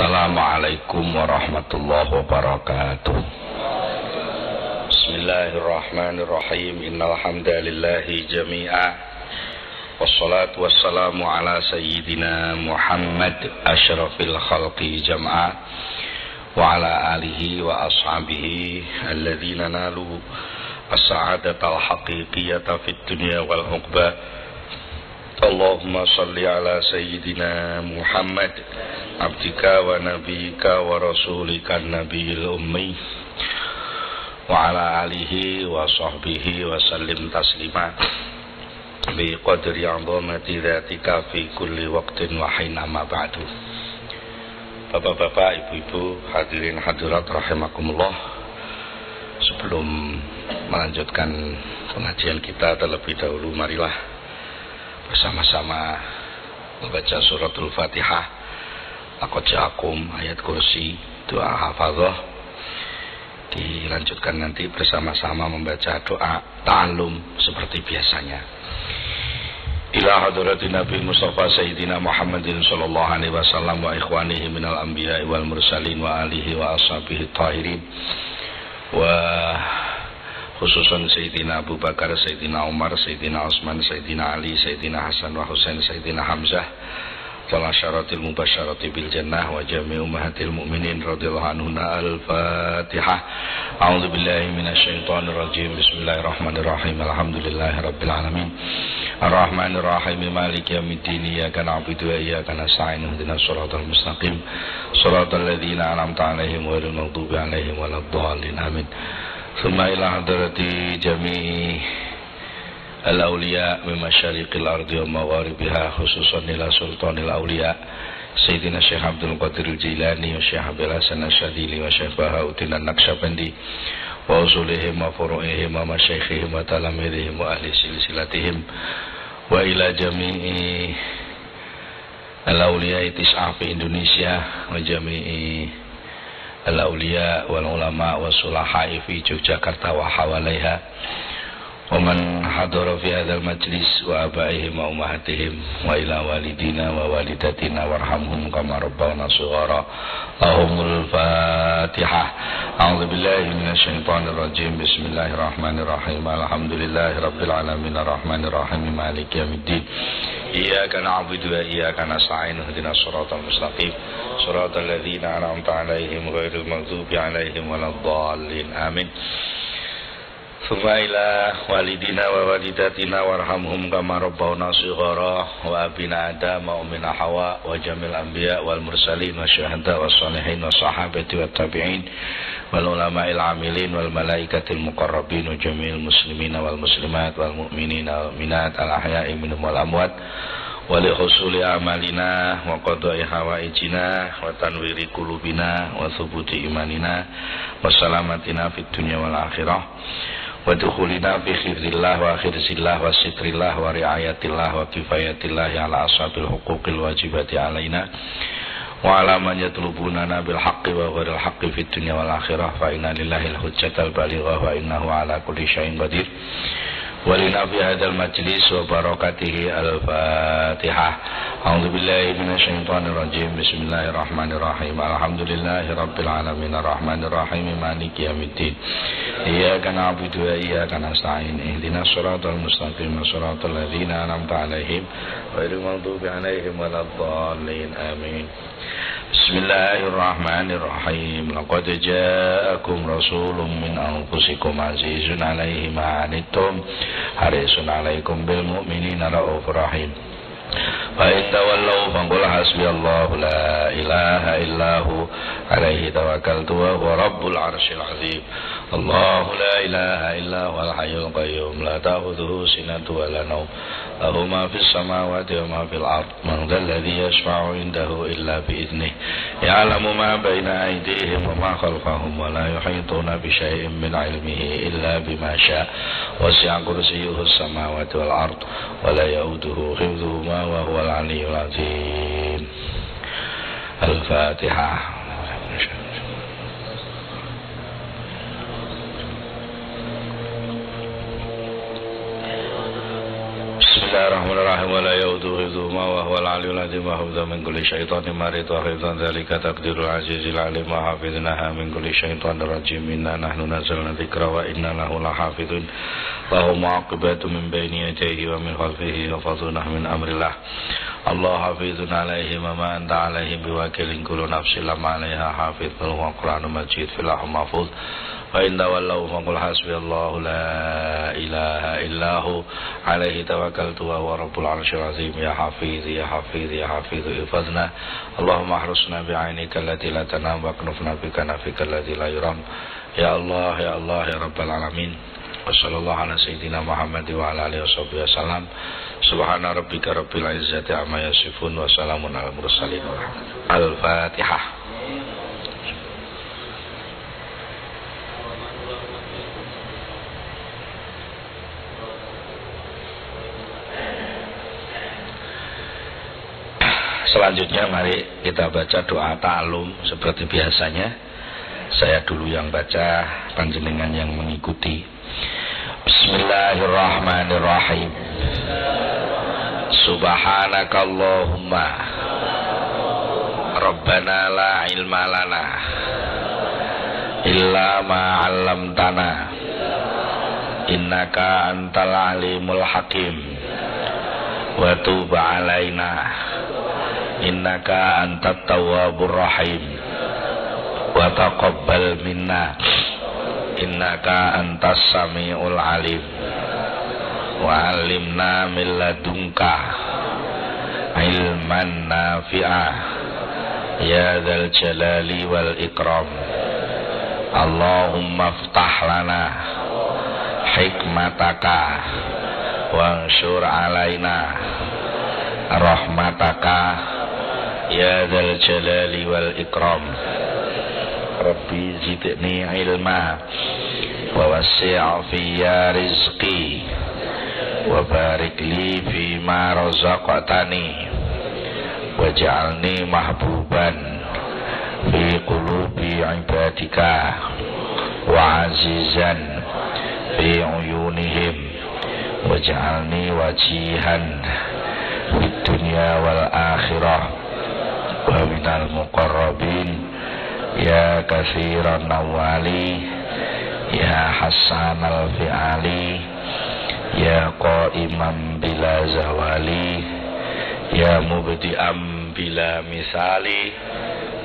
Assalamualaikum warahmatullahi wabarakatuh. Bismillahirrahmanirrahim. Innal hamdalillahi jami'a. Wassalatu wassalamu ala sayyidina Muhammad asyrafil khalqi jam'a wa ala alihi wa ashabihi alladzina nalu as-sa'adatal haqiqiyata fid dunya wal uqba. Allahumma salli ala sayyidina Muhammad abdika wa nabiyika wa rasulika nabiyil ummi wa ala alihi wa sahbihi wa sallim taslima bi qadri 'azamati dzatika fi kulli waqtin wa hina ma ba'du. Bapak-bapak, ibu-ibu, hadirin hadirat rahimakumullah. Sebelum melanjutkan pengajian kita, terlebih dahulu marilah bersama-sama membaca suratul Fatihah, laqad ja'akum, ayat kursi, doa hafadzah. Dilanjutkan nanti bersama-sama membaca doa ta'allum seperti biasanya. Ila hadratin Nabi Mustafa Sayyidina Muhammadin sallallahu alaihi wasallam wa ikhwanihi minal anbiya'i wal mursalin wa alihi wa ashabihi tahirin wa khususan Sayyidina Abu Bakar, Sayyidina Umar, Sayyidina Utsman, Sayyidina Ali, Sayyidina Hasan wa Husain, Sayyidina Hamzah wal asyaratil mubasysyarati bil jannah wa jami' ummahatil mu'minin radhiyallahu anhunna. Al-Fatihah. A'udzu billahi minasyaitonir rajim. Bismillahirrahmanirrahim. Alhamdulillahirabbil alamin. Ar-Rahmanir Rahim. Maliki yaumiddin. Iyyaka na'budu wa iyyaka nasta'in. Ihdinas siratal mustaqim. Shiratal ladzina an'amta 'alaihim ghairil maghdubi 'alaihim waladdallin. Amin. Thumma ila hadrati jami'i al-awliya min masyariqil ardi wa magharibiha, khususan ila sultanil awliya Sayyidina Syekh Abdul Qadir Al-Jilani wa Syekh Abil Hasan Asyadili wa Syekh Bahauddin An-Naqsyabandi wa usulihim wa furu'ihim wa masyayikhihim wa talamidihim wa ahli silsilatihim wa ila jami'i al-awliya tis'a fi Indonesia wa jami'i al-awliya wal ulama wa sulaha'i fi Yogyakarta wa hawalaiha wa man hadara fi hadzal majlis wa abaihim wa ummahatihim wa ila walidina wa walidatina warhamhum kama rabbawna shighara. Allahumul Fatihah. A'udzu billahi minasyaitonir rajim. Bismillahirrahmanirrahim. Alhamdulillahi rabbil alamin arrahmanir rahim maliki yaumiddin. Iyyaka na'budu wa iyyaka nasta'in. Ihdinas siratal mustaqim. Shiratal ladzina an'amta 'alaihim ghairil maghdubi 'alaihim waladdallin. Amin. Thumma ila walidina wa walidatina warhamhum kama rabbawna shighara wa abina Adam wa ummina Hawa wa jamil anbiya wal mursalin wa syuhada wa shalihin wa sahabati wa tabi'in wal ulama'il amilin wal malaikatil muqarrabin wa jamil muslimina wal muslimat wal mu'minina wal mu'minat al ahya'i minhum wal amwat wa li husuli amalina wa qada'i hawaijina wa tanwiri qulubina wa thubuti imanina wa salamatina fid dunya wal akhirah wa dukhulina fi khairillah wa khirzillah wa sitrillah wa riayatillah wa kifayatillah ala ashabil huquqil wajibati alaina wa ala man yatlubunana bil haqqi wa ghairil haqqi fid dunya wal akhirah fa inna lillahi al hujjatal balighah wa innahu ala kulli syai'in qadir. Walina fi hadzal majlis wa barakatihi. Al-Fatihah. A'udzu billahi minasyaitonir rajim. Bismillahirrahmanirrahim. Alhamdulillahi rabbil alamin arrahmanir rahim maliki yaumiddin. Iyyaka na'budu wa iyyaka nasta'in. Ihdinas siratal mustaqim. Shiratal ladzina an'amta 'alaihim ghairil maghdubi 'alaihim waladdallin. Amin. Bismillahirrahmanirrahim. Laqad ja'akum rasulun min anfusikum azizun 'alaihi ma 'anittum harisun 'alaikum bil mu'minina raufur rahim. Fa in tawallaw faqul hasbiyallahu la ilaha illahu 'alaihi tawakkaltu wa huwa rabbul 'arsyil 'azim. Allahu la ilaha illa huwal hayyul qayyum la ta'khudhuhu sinatun wa la nawm lahu ma fis samawati wa ma fil ard man dhal ladzi yashfa'u 'indahu illa bi idhnihi ya'lamu ma baina aydihim wa ma khalfahum wa la yuhituna bi syai'in min 'ilmihi illa bima syaa' wasi'a kursiyyuhu as-samawati wal ard wa la ya'uduhu hifdhuhuma wa huwal 'aliyyul 'azim. Al-Fatihah. Bismillahirrahmanirrahim. Wa la yauduhu hifdhuhuma wa huwal aliyyul azim wa hafidha min kulli syaitanin marid wa hifdhan dzalika taqdirul azizil alim wa hafidnaha min kulli syaitanir rajim. Inna nahnu nazzalna dzikra wa inna lahu lahafidhun. Lahu mu'aqibatu min bayni yadayhi wa min khalfihi yahfazunahu min amrillah. Allah hafizun alaihi wa ma anta alaihi biwakilin kullu nafsin lamma 'alaiha hafizun wa Qur'anun majid fil lahfil mahfuz. Wa inna wallahu faqul hasbiyallahu la ilaha illahu alaihi tawakkaltu wa huwa rabbul arsyil azim. Ya hafiz ya hafiz ya hafiz ifadna Allahumma ahrusna bi'ainika allati la tanam wa knufna bi kanafika allati la yuram. Ya Allah ya Allah ya rabbal alamin. Wa sallallahu ala sayyidina Muhammad wa ala alihi wasallam. Subhana rabbika rabbil izzati amma yasifun wa salamun alal mursalin. Al-Fatihah. Selanjutnya mari kita baca doa ta'alum seperti biasanya. Saya dulu yang baca, panjenengan yang mengikuti. Bismillahirrahmanirrahim. Subhanakallahumma Rabbana la ilma lana illa ma 'allamtana innaka antal alimul hakim wa tub 'alaina innaka antat tawwabur rahim wa taqabbal minna innaka antas samiul alim wa 'allimna min ladunka ilman nafi'ah ya dzal jalali wal ikram. Allahumma iftah lana hikmataka wanshur 'alaina rahmataka ya dzal jalali wal ikram. Rabbi zidni ilma wa wasi' fiyya rizqi wa barik li fi ma razaqtani waj'alni mahbuban fi qulubi ibadika wa azizan fi uyunihim waj'alni wajihan fid dunya wal akhirah wa minal muqarrabin ya katsiran nawali ya hasanal fi'ali ya qa'iman bila zawali ya mubdi'am bila misali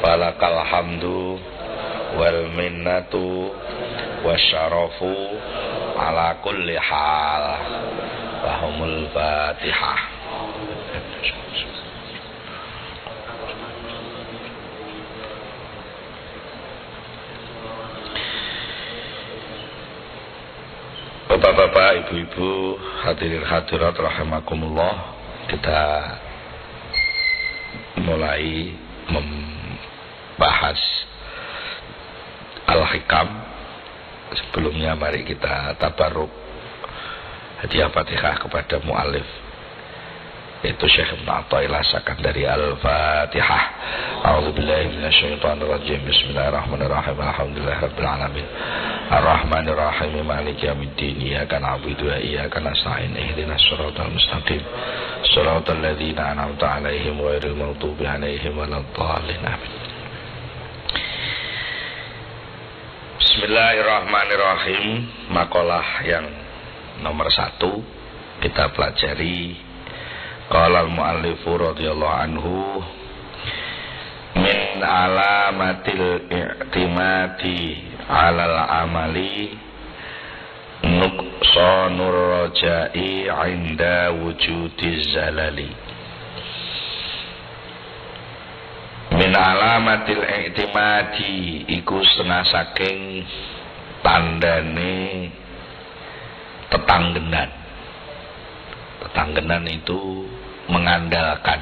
falakal hamdu wal minnatu wasyarafu ala kulli hal. Wahumul Fatihah. Bapak-bapak, ibu-ibu, hadirin hadirat rahimakumullah, kita mulai membahas Al-Hikam. Sebelumnya mari kita tabarruk hadiah Fatihah kepada mu'alif, yaitu Syekh Ibnu Athaillah Sakandari. Al-Fatihah. A'udzubillahi minasyaitonir rajim. Bismillahirrahmanirrahim. Alhamdulillahirabbil alamin. Ar-Rahmanir-Rahim. Maliki yaumiddin. Iyyaka na'budu wa iyyaka nasta'in. Ihdinas siratal mustaqim. Shiratal ladzina an'amta 'alaihim ghairil maghdubi 'alaihim waladdallin. Amin. Bismillahirrahmanirrahim. Makalah yang nomor 1 kita pelajari. Qala al-mu'allifu radhiyallahu anhu, min alamatil i'timadi 'alal amali nuqsanur raja'i 'inda wujudiz zalali. Min alamatil i'timadi iku setengah saking tandane tetanggenan. Tetanggenan itu mengandalkan.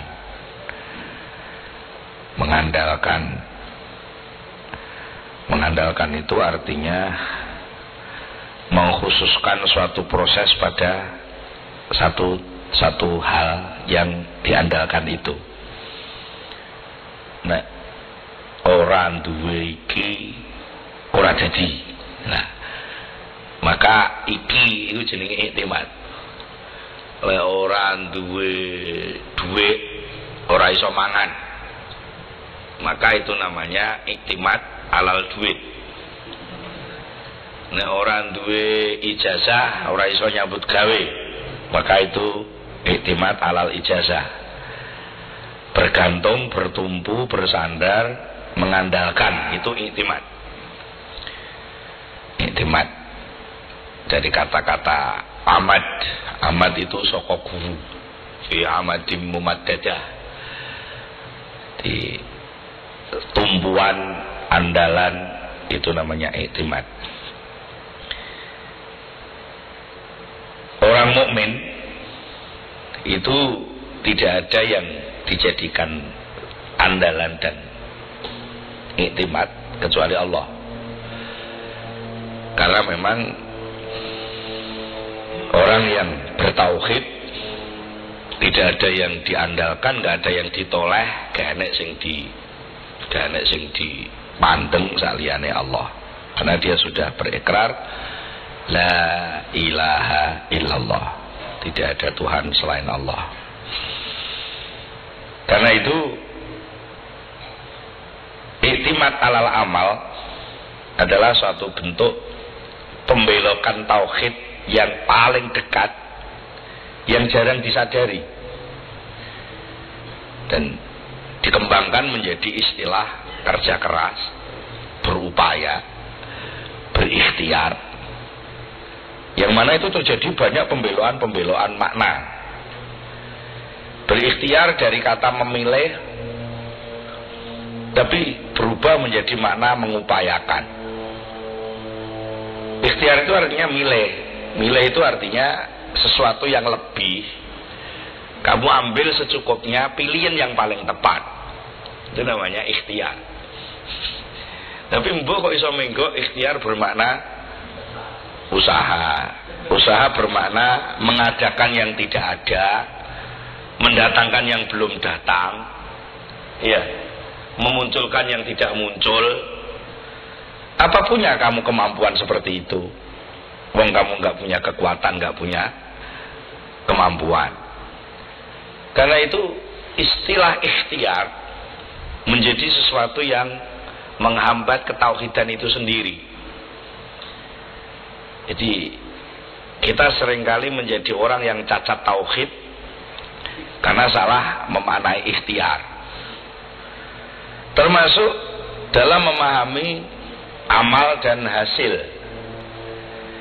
Mengandalkan itu artinya mengkhususkan suatu proses pada satu hal yang diandalkan itu. Nah, orang duwe iki ora jadi. Nah, maka iki itu jenenge iktimat. le ora duwe duit, ora iso mangan. Maka itu namanya iktimat alal duit. Nek ora duwe ijazah, ora iso nyambut gawe. Maka itu iktimat alal ijazah. Bergantung, bertumpu, bersandar, mengandalkan, itu iktimat. Iktimat dari kata-kata amad. Amad itu saka guru. Fi amadim mumaddadah. Di tumpuan andalan itu namanya iktimat. Orang mukmin itu tidak ada yang dijadikan andalan dan iktimat kecuali Allah. Karena memang orang yang bertauhid tidak ada yang diandalkan, nggak ada yang ditoleh, gak enek sing dipandeng saliyane Allah. Karena dia sudah berikrar la ilaha illallah, tidak ada Tuhan selain Allah. Karena itu iktimat alal amal adalah suatu bentuk pembelokan tauhid yang paling dekat, yang jarang disadari dan dikembangkan menjadi istilah kerja keras, berupaya, berikhtiar, yang mana itu terjadi banyak pembeloan-pembeloan makna. Berikhtiar dari kata memilih, tapi berubah menjadi makna mengupayakan. Ikhtiar itu artinya milih. Milih itu artinya sesuatu yang lebih. Kamu ambil secukupnya, pilihan yang paling tepat. Itu namanya ikhtiar. Tapi mbok kok iso menggo ikhtiar bermakna usaha. Usaha bermakna mengadakan yang tidak ada, mendatangkan yang belum datang, ya, memunculkan yang tidak muncul. Apa punya kamu kemampuan seperti itu? Wong kamu nggak punya kekuatan, nggak punya kemampuan. Karena itu istilah ikhtiar menjadi sesuatu yang menghambat ketauhidan itu sendiri. Jadi kita seringkali menjadi orang yang cacat tauhid karena salah memaknai ikhtiar. Termasuk dalam memahami amal dan hasil.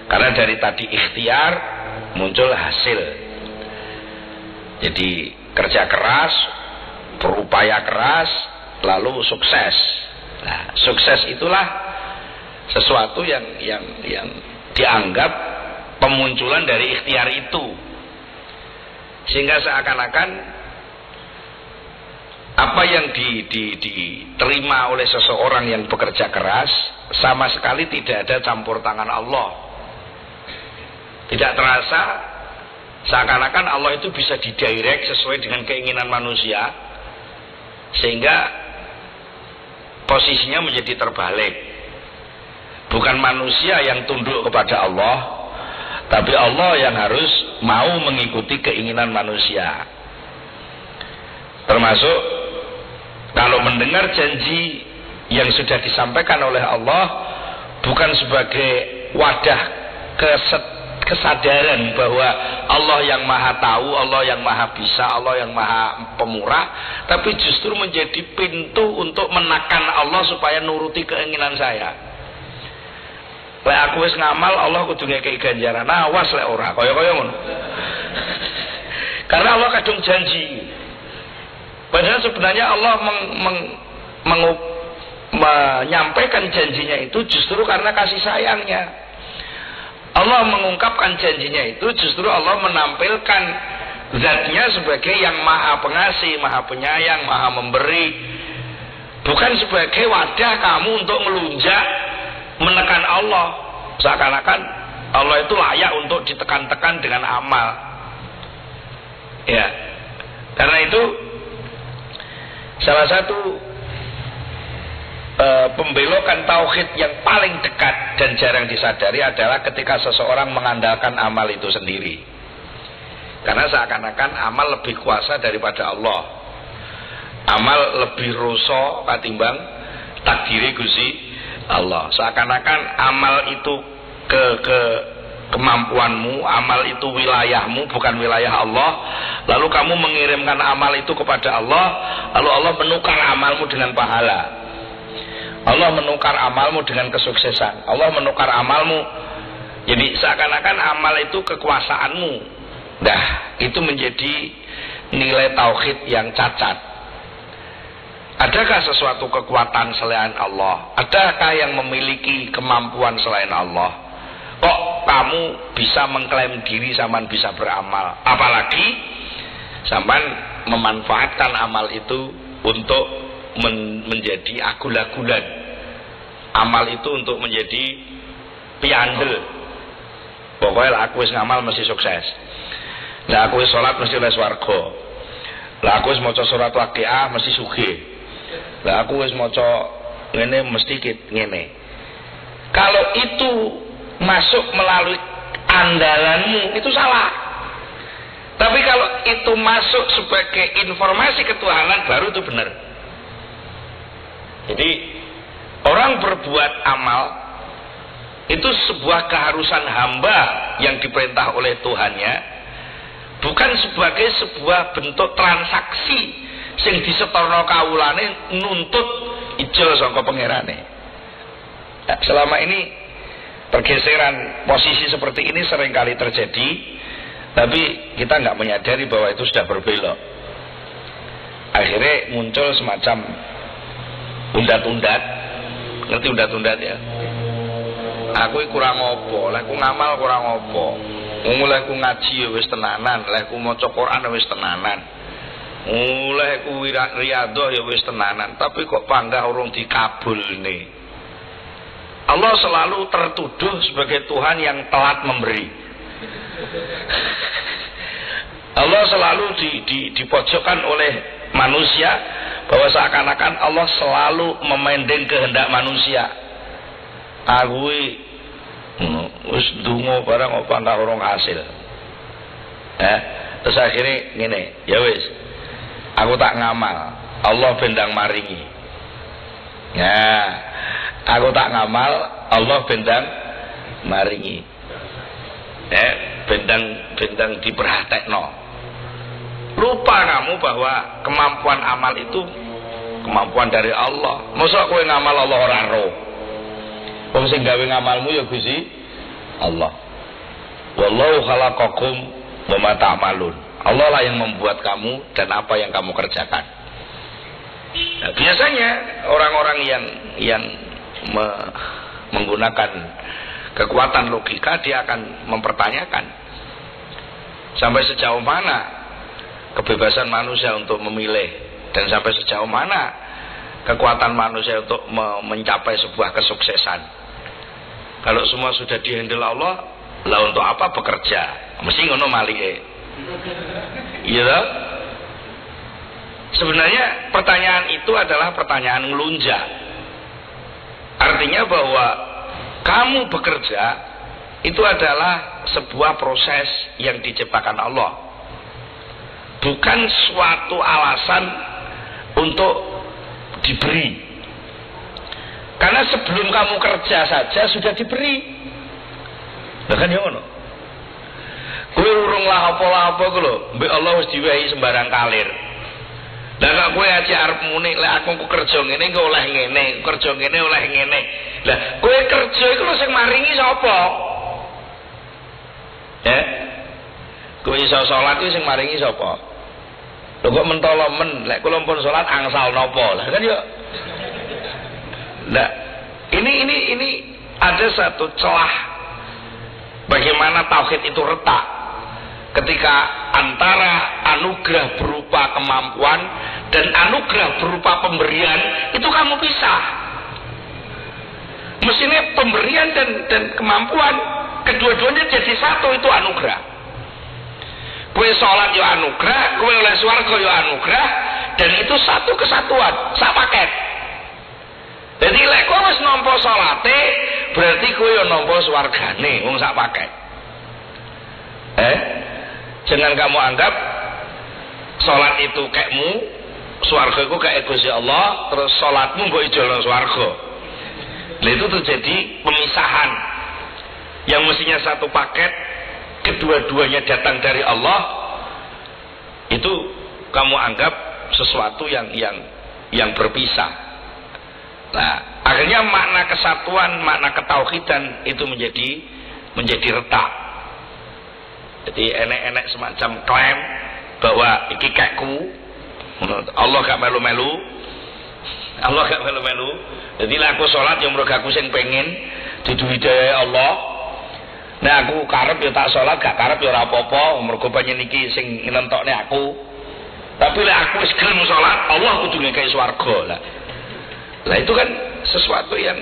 Karena dari tadi ikhtiar muncul hasil. Jadi kerja keras, berupaya keras, lalu sukses. Nah, sukses itulah sesuatu yang dianggap pemunculan dari ikhtiar itu. Sehingga seakan-akan apa yang diterima oleh seseorang yang bekerja keras sama sekali tidak ada campur tangan Allah. Tidak terasa, seakan-akan Allah itu bisa didirect sesuai dengan keinginan manusia, sehingga posisinya menjadi terbalik. Bukan manusia yang tunduk kepada Allah, tapi Allah yang harus mau mengikuti keinginan manusia. Termasuk kalau mendengar janji yang sudah disampaikan oleh Allah bukan sebagai wadah kesadaran bahwa Allah yang maha tahu, Allah yang maha bisa, Allah yang maha pemurah, tapi justru menjadi pintu untuk menekan Allah supaya nuruti keinginan saya. Lek aku wis ngamal, Allah kudu ngekeki ganjaran. Awas lek ora, kaya-kaya ngono. Karena Allah kadung janji. Padahal sebenarnya Allah menyampaikan janjinya itu justru karena kasih sayangnya. Allah mengungkapkan janjinya itu justru Allah menampilkan zatnya sebagai yang maha pengasih, maha penyayang, maha memberi. Bukan sebagai wadah kamu untuk melunjak menekan Allah. Seakan-akan Allah itu layak untuk ditekan-tekan dengan amal. Ya. Karena itu salah satu pembelokan tauhid yang paling dekat dan jarang disadari adalah ketika seseorang mengandalkan amal itu sendiri. Karena seakan-akan amal lebih kuasa daripada Allah. Amal lebih ruso katimbang takdiri Gusti Allah. Seakan-akan amal itu kemampuanmu, amal itu wilayahmu, bukan wilayah Allah. Lalu kamu mengirimkan amal itu kepada Allah, lalu Allah menukar amalmu dengan pahala. Allah menukar amalmu dengan kesuksesan. Allah menukar amalmu. Jadi seakan-akan amal itu kekuasaanmu. Nah, itu menjadi nilai tauhid yang cacat. Adakah sesuatu kekuatan selain Allah? Adakah yang memiliki kemampuan selain Allah? Kok kamu bisa mengklaim diri sampean bisa beramal? Apalagi sampean memanfaatkan amal itu untuk menjadi agul-agulan. Amal itu untuk menjadi piandel. Pokoknya aku wis ngamal mesti sukses. Lah aku wis salat mesti oleh swarga. Lah aku wis maca surat Waqiah mesti sugih. Lah aku wis maca ngene mesti ngene. Kalau itu masuk melalui andalanmu itu salah. Tapi kalau itu masuk sebagai informasi ketuhanan baru itu benar. Jadi orang berbuat amal itu sebuah keharusan hamba yang diperintah oleh Tuhannya, bukan sebagai sebuah bentuk transaksi sing disetorno kawulane nuntut ijo saka pangerane. Nah, selama ini pergeseran posisi seperti ini seringkali terjadi, tapi kita nggak menyadari bahwa itu sudah berbelok. Akhirnya muncul semacam undat-undat. Ngerti undat-undat ya? Aku kurang opo, lah aku ngamal kurang opo. Mulai aku ngaji ya wis tenanan, lah aku maca Quran wis tenanan. Mulai aku riyadhah ya wis tenanan, tapi kok panggah urung dikabulne. Allah selalu tertuduh sebagai Tuhan yang telat memberi. Allah selalu dipojokkan oleh manusia bahwa seakan-akan Allah selalu memendeng kehendak manusia. Aku wis ndonga barang apa enggak urung hasil. Terus akhirnya ngene, ya wis. Aku tak ngamal, Allah bendang maringi. Nah, aku tak ngamal, Allah bendang maringi. Bendang diperhatekno. Lupa kamu bahwa kemampuan amal itu kemampuan dari Allah. Masa kowe ngamal Allah ora ro. Wong sing gawe ngamalmu ya Gusti Allah. Wallahu khalaqakum wa ma ta'malun. Allah lah yang membuat kamu dan apa yang kamu kerjakan. Nah, biasanya orang-orang yang menggunakan kekuatan logika, dia akan mempertanyakan sampai sejauh mana kebebasan manusia untuk memilih, dan sampai sejauh mana kekuatan manusia untuk mencapai sebuah kesuksesan. Kalau semua sudah dihandle Allah, lah untuk apa bekerja? Mesti ngono malike. Iya toh? Sebenarnya pertanyaan itu adalah pertanyaan ngelunjak. Artinya bahwa kamu bekerja itu adalah sebuah proses yang diciptakan Allah, bukan suatu alasan untuk diberi. Karena sebelum kamu kerja saja sudah diberi. Lah kan ya ngono. Kowe urung lah apa-apa ku lho, mbek Allah wis diwehi sembarang kalir. Lah nek kowe aja arep muni lek aku kerja ngene engko oleh ngene, kerja ngene oleh ngene. Lah kowe kerja iku lho sing maringi sapa? Kowe iso salat iku sing maringi sapa? Lho kok mentolo men, lek kula pun salat angsal napa? Lah kan yo. Nah, ini ada satu celah bagaimana tauhid itu retak ketika antara anugerah berupa kemampuan dan anugerah berupa pemberian itu kamu pisah. Mestinya pemberian dan kemampuan kedua-duanya jadi satu, itu anugerah. Kowe salat yo anugerah, kowe oleh swarga yo anugerah, dan itu satu kesatuan, sak paket. Jadi lek kowe wis nampa salate, berarti kowe yo nampa swargane, wong sak paket. Jangan kamu anggap salat itu kekmu, swarga iku kek Gusti Allah, terus salatmu mbok ijolno swarga. Nah, itu terjadi pemisahan yang mestinya satu paket, kedua-duanya datang dari Allah. Itu kamu anggap sesuatu yang berpisah. Nah, akhirnya makna kesatuan, makna ketauhidan itu menjadi retak. Jadi enek-enek semacam klaim bahwa iki kekku, Allah gak melu-melu. Allah gak melu-melu. Jadi lah aku sholat yang mergo aku sing pengen diduwidai Allah. Nah aku karep ya tak sholat, gak karep ya ora apa-apa, mergo pengen iki sing nentokne aku. Tapi lah aku wis gelem sholat, Allah kudu ngekeki swarga lah. Lah itu kan sesuatu yang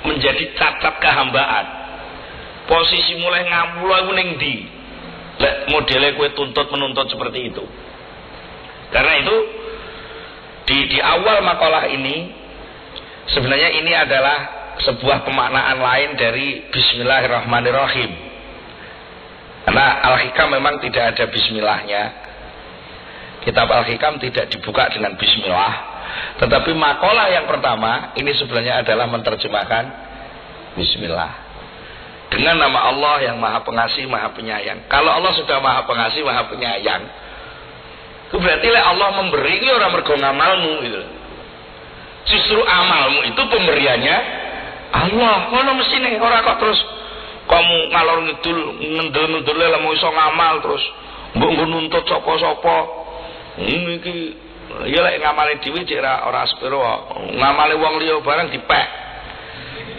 menjadi cacat kehambaan. Posisi mulai ngamulo iku ning ndi? Lek modele kowe menuntut seperti itu. Karena itu di awal makalah ini sebenarnya ini adalah sebuah pemaknaan lain dari Bismillahirrahmanirrahim. Karena Al-Hikam memang tidak ada bismillahnya. Kitab Al-Hikam tidak dibuka dengan bismillah. Tetapi makalah yang pertama ini sebenarnya adalah menerjemahkan bismillah. Dengan nama Allah yang Maha Pengasih, Maha Penyayang. Kalau Allah sudah Maha Pengasih, Maha Penyayang, itu berarti Allah memberi itu orang mergo ngamalmu gitu. Justru amalmu itu pemberiannya Allah. Ngono mestine ora kok terus kamu ngalor ngidul ngendel-ngendel lha mau iso ngamal terus mbok nuntut sapa-sapa. Iki ya lek ngamale dhewe cek ora sepiro. Ngamale wong liya barang dipek.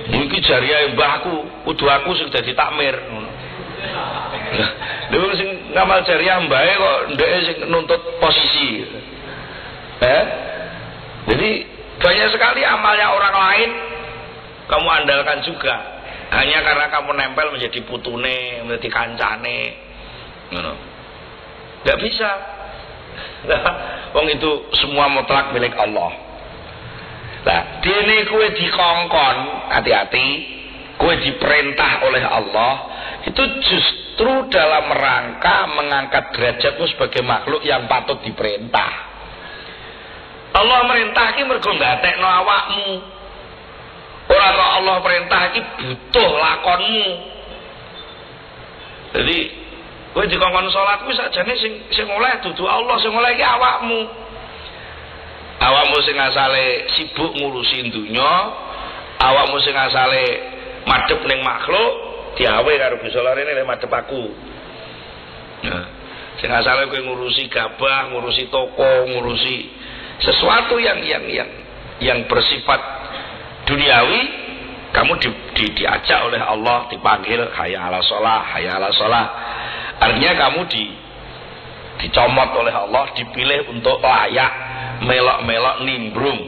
Iki jariah mbahku, kudu aku sing dadi takmir ngono. Lha sing ngamal jariah mbahe kok ndeke sing nuntut posisi. Jadi banyak sekali amalnya orang lain kamu andalkan juga. Hanya karena kamu nempel menjadi putune, menjadi kancane. Ngono. Enggak bisa. Wong itu semua mutlak milik Allah. Nah, dene kowe dikongkon, hati-hati, kowe diperintah oleh Allah, itu justru dalam rangka mengangkat derajatmu sebagai makhluk yang patut diperintah. Allah merintah ki mergo ngatekno awakmu. Ora kok Allah perintah ki butuh lakonmu. Jadi kowe dikongkon salat kuwi sakjane sing oleh dudu Allah, sing oleh ki awakmu. Awakmu sing asale sibuk ngurusi dunya, awakmu sing asale madhep ning makhluk, diawe karo Gusti Allah rene madhep aku. Nah, sing asale kowe ngurusi gabah, ngurusi toko, ngurusi sesuatu yang bersifat duniawi, kamu diajak oleh Allah, dipanggil hayya 'alas shalah, hayya 'alas shalah. Artinya kamu dicomot oleh Allah, dipilih untuk layak melok-melok nimbrung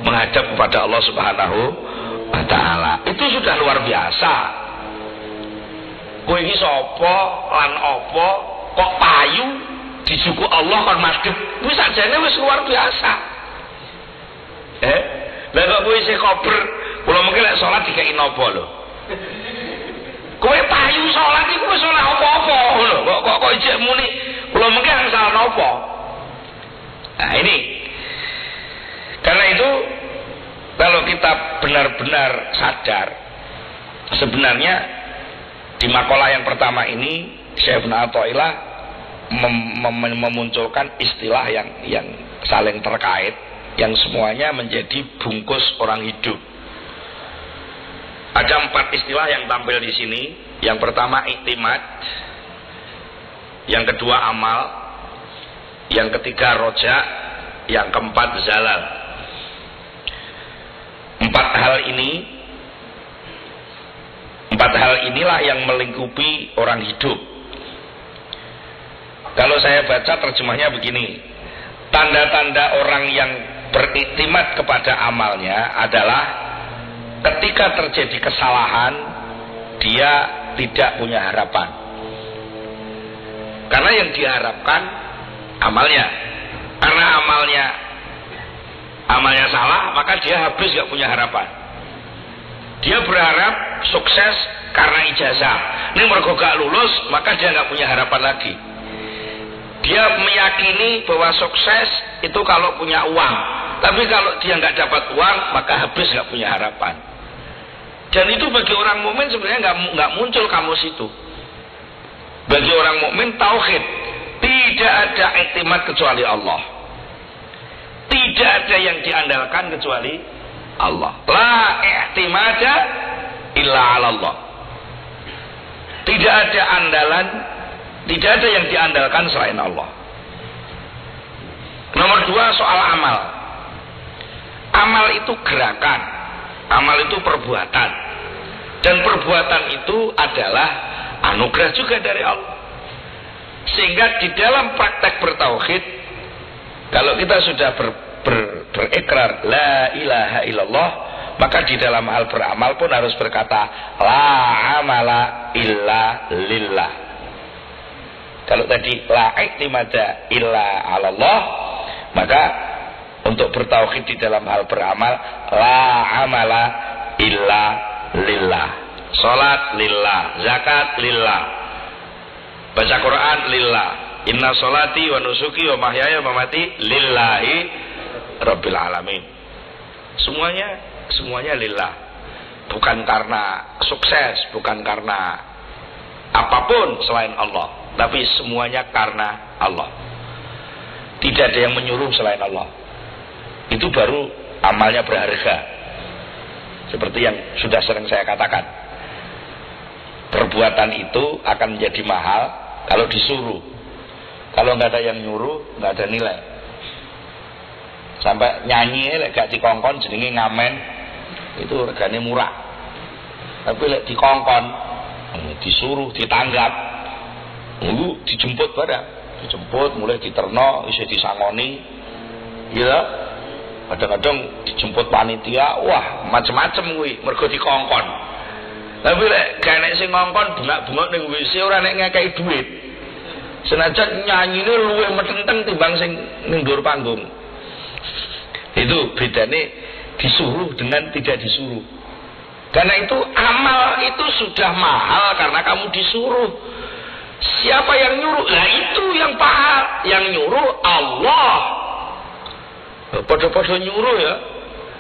menghadap kepada Allah Subhanahu wa taala. Itu sudah luar biasa. Kowe iki sapa lan apa kok payu dijuku Allah kon madhep. Wis sakjane wis luar biasa. Lah kok kowe isih kober, kula mengki lek salat dikeki napa lho. Kowe payu salat iku wis ora apa-apa lho. Kok ijek muni kula mengki angsal napa? Nah ini, karena itu kalau kita benar-benar sadar, sebenarnya di makalah yang pertama ini Syekh Ibnu Athaillah memunculkan istilah yang saling terkait, yang semuanya menjadi bungkus orang hidup. Ada 4 istilah yang tampil di sini. Yang pertama iktimad, yang kedua amal, yang ketiga roja, yang keempat zalal. 4 hal inilah yang melingkupi orang hidup. Kalau saya baca terjemahnya begini, tanda-tanda orang yang beriktimat kepada amalnya adalah ketika terjadi kesalahan dia tidak punya harapan, karena yang diharapkan amalnya. Karena amalnya salah, maka dia habis gak punya harapan. Dia berharap sukses karena ijazah. Ini mergo gak lulus, maka dia nggak punya harapan lagi. Dia meyakini bahwa sukses itu kalau punya uang. Tapi kalau dia nggak dapat uang, maka habis nggak punya harapan. Dan itu bagi orang mukmin sebenarnya nggak muncul kamus itu. Bagi orang mukmin tauhid, tidak ada iktimat kecuali Allah. Tidak ada yang diandalkan kecuali Allah. La i'timada illa 'ala Allah. Tidak ada andalan, tidak ada yang diandalkan selain Allah. Nomor 2 soal amal. Amal itu gerakan, amal itu perbuatan, dan perbuatan itu adalah anugerah juga dari Allah. Sehingga di dalam praktek bertauhid, kalau kita sudah berikrar la ilaha illallah, maka di dalam hal beramal pun harus berkata la amala illa lillah. Kalau tadi la i'timada illa 'ala Allah, maka untuk bertauhid di dalam hal beramal la amala illa lillah. Salat lillah, zakat lillah, baca Quran lillah. Inna salati wa nusuki wa mahyaya wa mamati lillahi rabbil alamin. Semuanya lillah. Bukan karena sukses, bukan karena apapun selain Allah, tapi semuanya karena Allah. Tidak ada yang menyuruh selain Allah. Itu baru amalnya berharga. Seperti yang sudah sering saya katakan, perbuatan itu akan menjadi mahal kalau disuruh. Kalau nggak ada yang nyuruh, nggak ada nilai. Sampai nyanyi lek gak dikongkon jenenge ngamen, itu regane murah. Tapi lek dikongkon, disuruh, ditanggap, dijemput barang, dijemput mulai diterno, isih disangoni, ya. Kadang-kadang dijemput panitia, wah macem-macem kuwi mergo dikongkon. Tapi lek gak nek sing ngongkon bengak-bengok ning WC ora nek ngekeki duit. Senajan nyanyine luwih metenteng timbang sing ning dhuwur panggung. Itu bedane disuruh dengan tidak disuruh. Karena itu amal itu sudah mahal karena kamu disuruh. Siapa yang nyuruh? Nah itu yang mahal. Yang nyuruh Allah. Podo-podo nyuruh ya.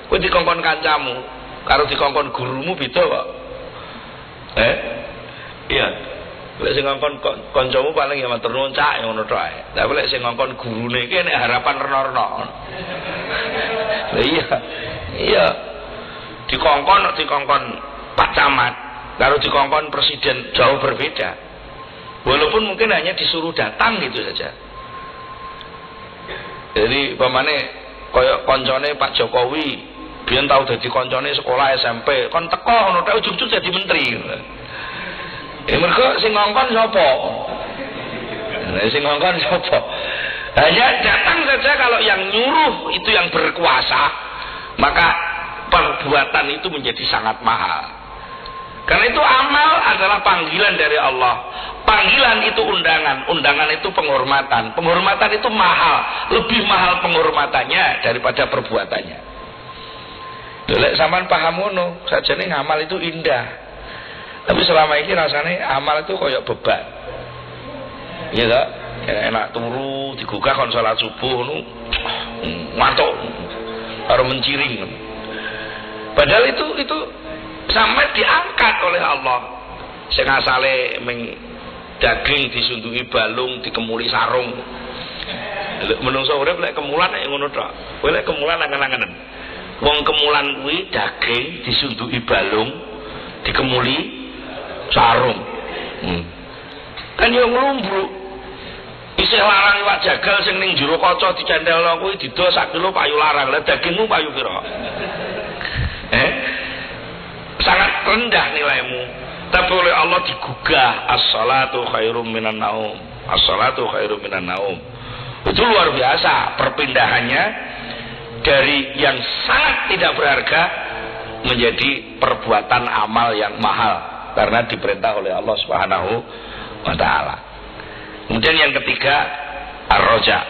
Kowe dikongkon kancamu, karo dikongkon gurumu beda kok. Iya. Lek sing ngongkon kancamu paling ya matur nuwun cak ngono tok ae. Tapi lek sing ngongkon gurune iki nek harapan rena-rena. Lah iya. Dikongkon Pak Camat karo dikongkon presiden jauh berbeda. Walaupun mungkin hanya disuruh datang gitu saja. Jadi pamane kaya koncone Pak Jokowi biyen tau dadi koncone sekolah SMP, kon teko ngono tok ujug-ujug dadi menteri. Mergo sing ngongkon sapa? Sing ngongkon sapa? Hanya datang saja. Kalau yang nyuruh itu yang berkuasa, maka perbuatan itu menjadi sangat mahal. Karena itu amal adalah panggilan dari Allah. Panggilan itu undangan, undangan itu penghormatan, penghormatan itu mahal, lebih mahal penghormatannya daripada perbuatannya. Lek sampean paham ngono, sajane ngamal itu indah. Tapi selama ini rasanya amal itu koyok beban. Iya tak? Enak turu digugah kon salat subuh nu ngantuk karo menciring. Padahal itu sampai diangkat oleh Allah. Sing asale ming daging disunduki balung, dikemuli sarung. Menungso urip lek kemulan nek ngono tok. Kowe lek kemulan angen-angenen. Wong kemulan kuwi daging disunduki balung, dikemuli sarung. Kan yo nglumbruk. Isih larang iwak jagal sing ning jero kaca dicentelno kuwi didol sak kilo payu larang. Lah dagingmu payu pira? Sangat rendah nilaimu. Tapi oleh Allah digugah, as-salatu khairum minan naum. As-salatu khairum minan naum. Itu luar biasa perpindahannya dari yang sangat tidak berharga menjadi perbuatan amal yang mahal karena diperintah oleh Allah Subhanahu wa taala. Kemudian yang ketiga, ar-raja.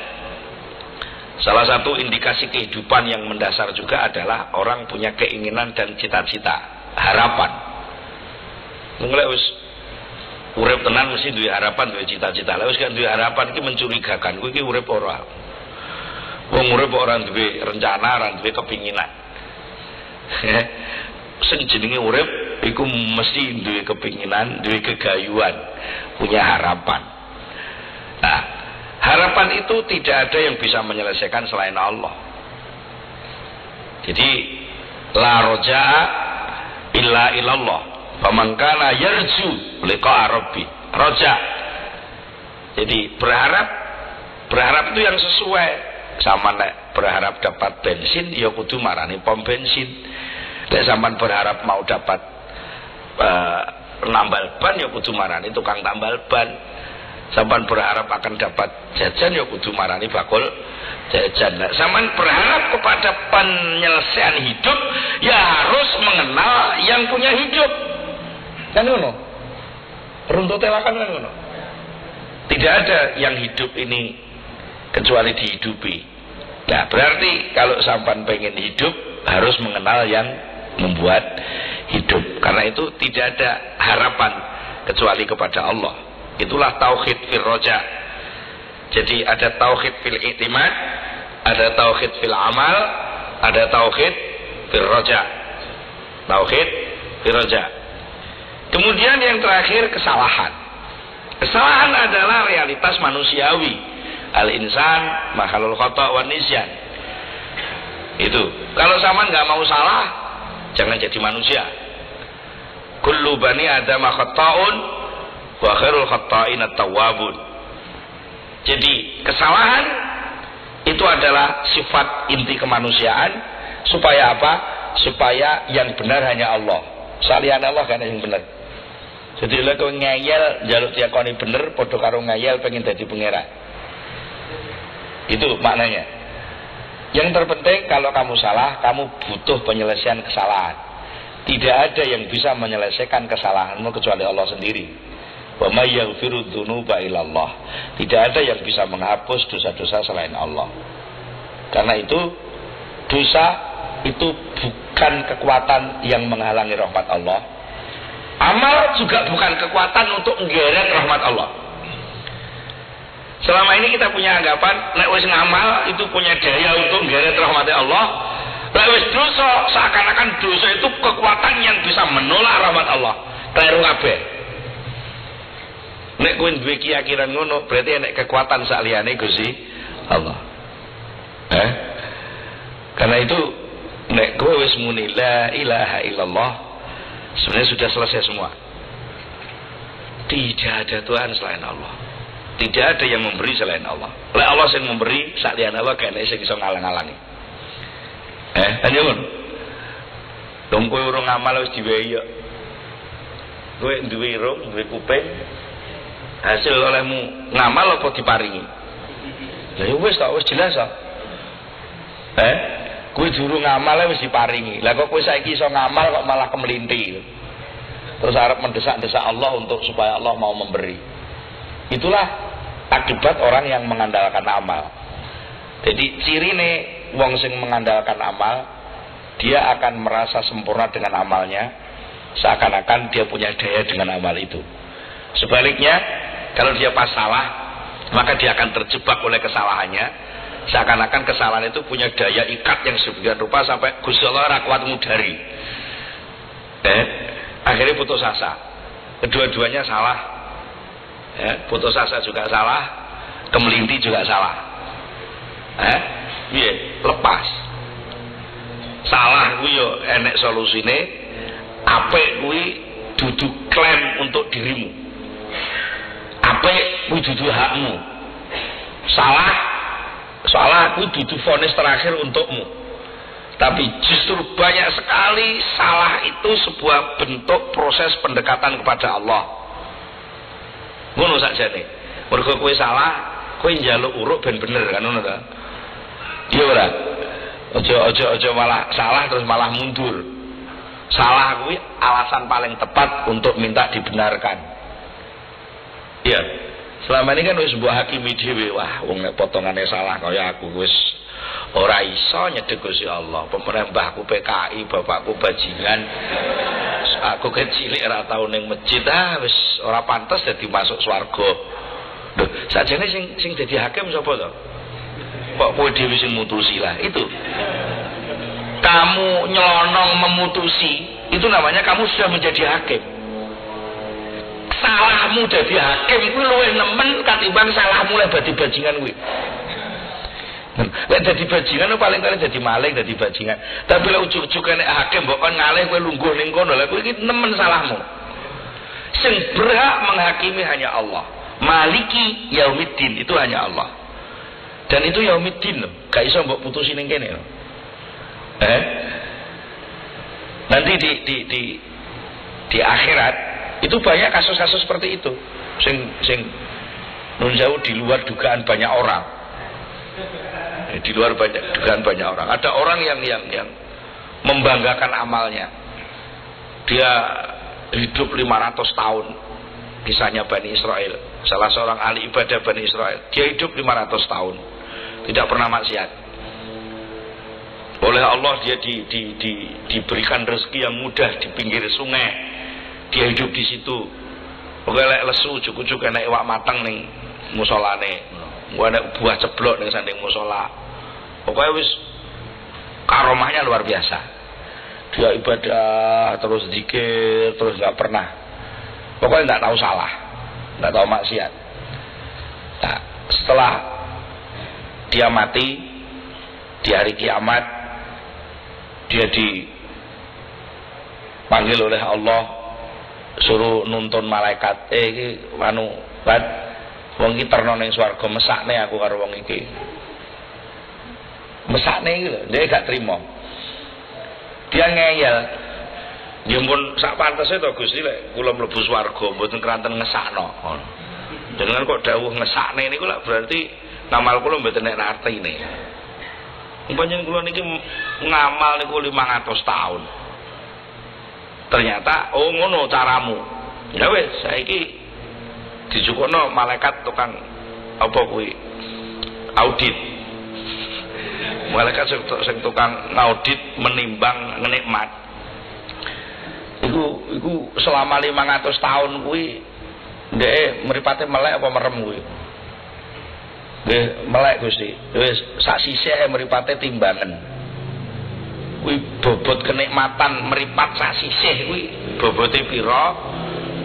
Salah satu indikasi kehidupan yang mendasar juga adalah orang punya keinginan dan cita-cita, harapan. Mulai wis urip tenan mesti duwe harapan, duwe cita-cita. Lah wis kan duwe harapan iki mencurigakan, kowe iki urip ora. Wong urip ora duwe rencana, ora duwe kepinginan. Sing jenenge urip iku mesti duwe kepinginan, duwe kegayuhan, punya harapan. Nah, harapan itu tidak ada yang bisa menyelesaikan selain Allah. Jadi la roja'a illa ilallah. Faman kana yarju liqa'a rabbi. Roja. Jadi berharap itu yang sesuai. Sama nek berharap dapat bensin ya kudu marani pom bensin. Nek sampean berharap mau dapat nambal ban ya kudu marani tukang tambal ban. Sampean berharap akan dapat jajan ya kudu marani bakul jajan. Nah, sampean berharap kepada penyelesaian hidup ya harus mengenal yang punya hidup. Kan ngono. Runtute kan ngono. Tidak ada yang hidup ini kecuali dihidupi. Nah, berarti kalau sampean pengen hidup harus mengenal yang membuat hidup. Karena itu tidak ada harapan kecuali kepada Allah. Itulah tauhid fil roja. Jadi ada tauhid fil i'timad, ada tauhid fil amal, ada tauhid fil roja. Tauhid fil roja. Kemudian yang terakhir kesalahan. Kesalahan adalah realitas manusiawi. Al-insan makhluk khata' wan nisyan. Itu. Kalau sama nggak mau salah, jangan jadi manusia. Kullu bani adama khata'un wa khairul khata'in at-tawwabun. Jadi kesalahan itu adalah sifat inti kemanusiaan. Supaya apa? Supaya yang benar hanya Allah. Saliyane Allah kan yang benar. Jadi lek kowe ngeyel njaluk diakoni bener padha karo ngeyel pengen dadi pangeran. Itu maknanya. Yang terpenting kalau kamu salah, kamu butuh penyelesaian kesalahan. Tidak ada yang bisa menyelesaikan kesalahanmu kecuali Allah sendiri. Wa may yaghfiru dzunuba illallah. Tidak ada yang bisa menghapus dosa-dosa selain Allah. Karena itu dosa itu bukan kekuatan yang menghalangi rahmat Allah. Amal juga bukan kekuatan untuk menggeret rahmat Allah. Selama ini kita punya anggapan nek wis ngamal itu punya daya untuk menggeret rahmat Allah. Nek wis dosa seakan-akan dosa itu kekuatan yang bisa menolak rahmat Allah. Keliru kabeh. Nek kowe duwe keyakinan ngono berarti nek kekuatan saliyane Gusti Allah. Karena itu nek kowe wis muni la ilaha illallah sebenarnya sudah selesai semua. Tidak ada Tuhan selain Allah. Tidak ada yang memberi selain Allah. Lek Allah sing memberi, saliyane Allah kene sing iso ngalang-alangi. Ayo ngono. Dong kowe urung ngamal wis diwehi yo. Kowe duwe irung, duwe kuping. Hasil olehmu ngamal apa diparingi? Lah ya wis tak wis jelas kok. Kowe durung ngamal wis diparingi. Lah kok kowe saiki iso ngamal kok malah kemelinti. Terus arep mendesak-desak Allah untuk supaya Allah mau memberi. Itulah akibat orang yang mengandalkan amal. Jadi cirine wong sing mengandalkan amal, dia akan merasa sempurna dengan amalnya, seakan-akan dia punya daya dengan amal itu. Sebaliknya, kalau dia pas salah, maka dia akan terjebak oleh kesalahannya, seakan-akan kesalahan itu punya daya ikat yang sedemikian rupa sampai Gusti Allah ora kuat mudari. Akhirnya putus asa. Kedua-duanya salah. Putus asa juga salah, kemelinti juga salah. Lepas. Salah kuwi yo enek solusine, apik kuwi dudu klaim untuk dirimu. Apik kuwi dudu hakmu. Salah kuwi dudu vonis terakhir untukmu. Tapi justru banyak sekali salah itu sebuah bentuk proses pendekatan kepada Allah. Ngono sakjane. Mergo kowe salah, kowe njaluk uruk ben bener kan ngono ta. Iya ora? Aja malah salah terus malah mundur. Salah kuwi alasan paling tepat untuk minta dibenarkan. Iya. Selama ini kan wis mbok hakimi dhewe, wah wong nek potongane salah kaya aku wis ora iso nyedhek Gusti Allah. Pemerintah mbahku PKI, bapakku bajingan. Aku kecil ora tau ning masjid wis ora pantes dadi masuk swarga. Lho, sakjane sing dadi hakim sapa to? Kok kowe dhewe sing mutusi lah. Itu. Kamu nyelonong memutusi, itu namanya kamu sudah menjadi hakim. Salahmu dadi hakim kuwi luwih nemen katimbang salahmu lek dadi bajingan kuwi. Lek dadi bajingan paling kali dadi maling, dadi bajingan. Tapi lek ujug-ujug nek hakim mbok kon ngalih kowe lungguh ning kono, lek kowe iki nemen salahmu. Sing berhak menghakimi hanya Allah. Maliki yaumiddin, itu hanya Allah. Dan itu yaumiddin loh, gak iso mbok putusi ning kene loh. Nanti di akhirat itu banyak kasus-kasus seperti itu. Sing nun jauh di luar dugaan banyak orang. Di luar dugaan banyak orang. Ada orang yang membanggakan amalnya. Dia hidup 500 tahun. Kisahnya Bani Israel. Salah seorang ahli ibadah Bani Israel. Dia hidup 500 tahun. Tidak pernah maksiat. Oleh Allah dia diberikan rezeki yang mudah di pinggir sungai. Dia hidup di situ. Pokoke lek lesu ujug-ujug enek iwak mateng ning musolane. Enek buah ceblok ning sanding musola. Pokoke wis karomahnya luar biasa. Dia ibadah terus zikir terus enggak pernah. Pokoknya enggak tahu salah, enggak tahu maksiat. Nah, setelah dia mati di hari kiamat, dia dipanggil oleh Allah, suruh nuntun malaikat, iki anu bat wong iki terno ning swarga, mesakne aku karo wong iki. Mesakne iki lho, dia gak trimo. Dia ngeyel. Ya pun sak pantese to Gusti lek kula mlebu swarga mboten keranten ngesakno. Jenengan kok dawuh ngesakne niku lak berarti ngamal kula mboten nek artine. Panjenengan kula niki ngamal niku 500 tahun. Ternyata oh ngono caramu. Ya wis saiki dijukukno malaikat tukang apa kuwi? Audit. Malaikat sing tukang ngaudit menimbang nikmat. Iku selama 500 tahun kuwi ndek mripate melek apa merem kuwi. Nggih, melek Gusti. Wis sak sisih mripate timbangan. Kuwi bobot kenikmatan mripat sak sisih kuwi bobote pira?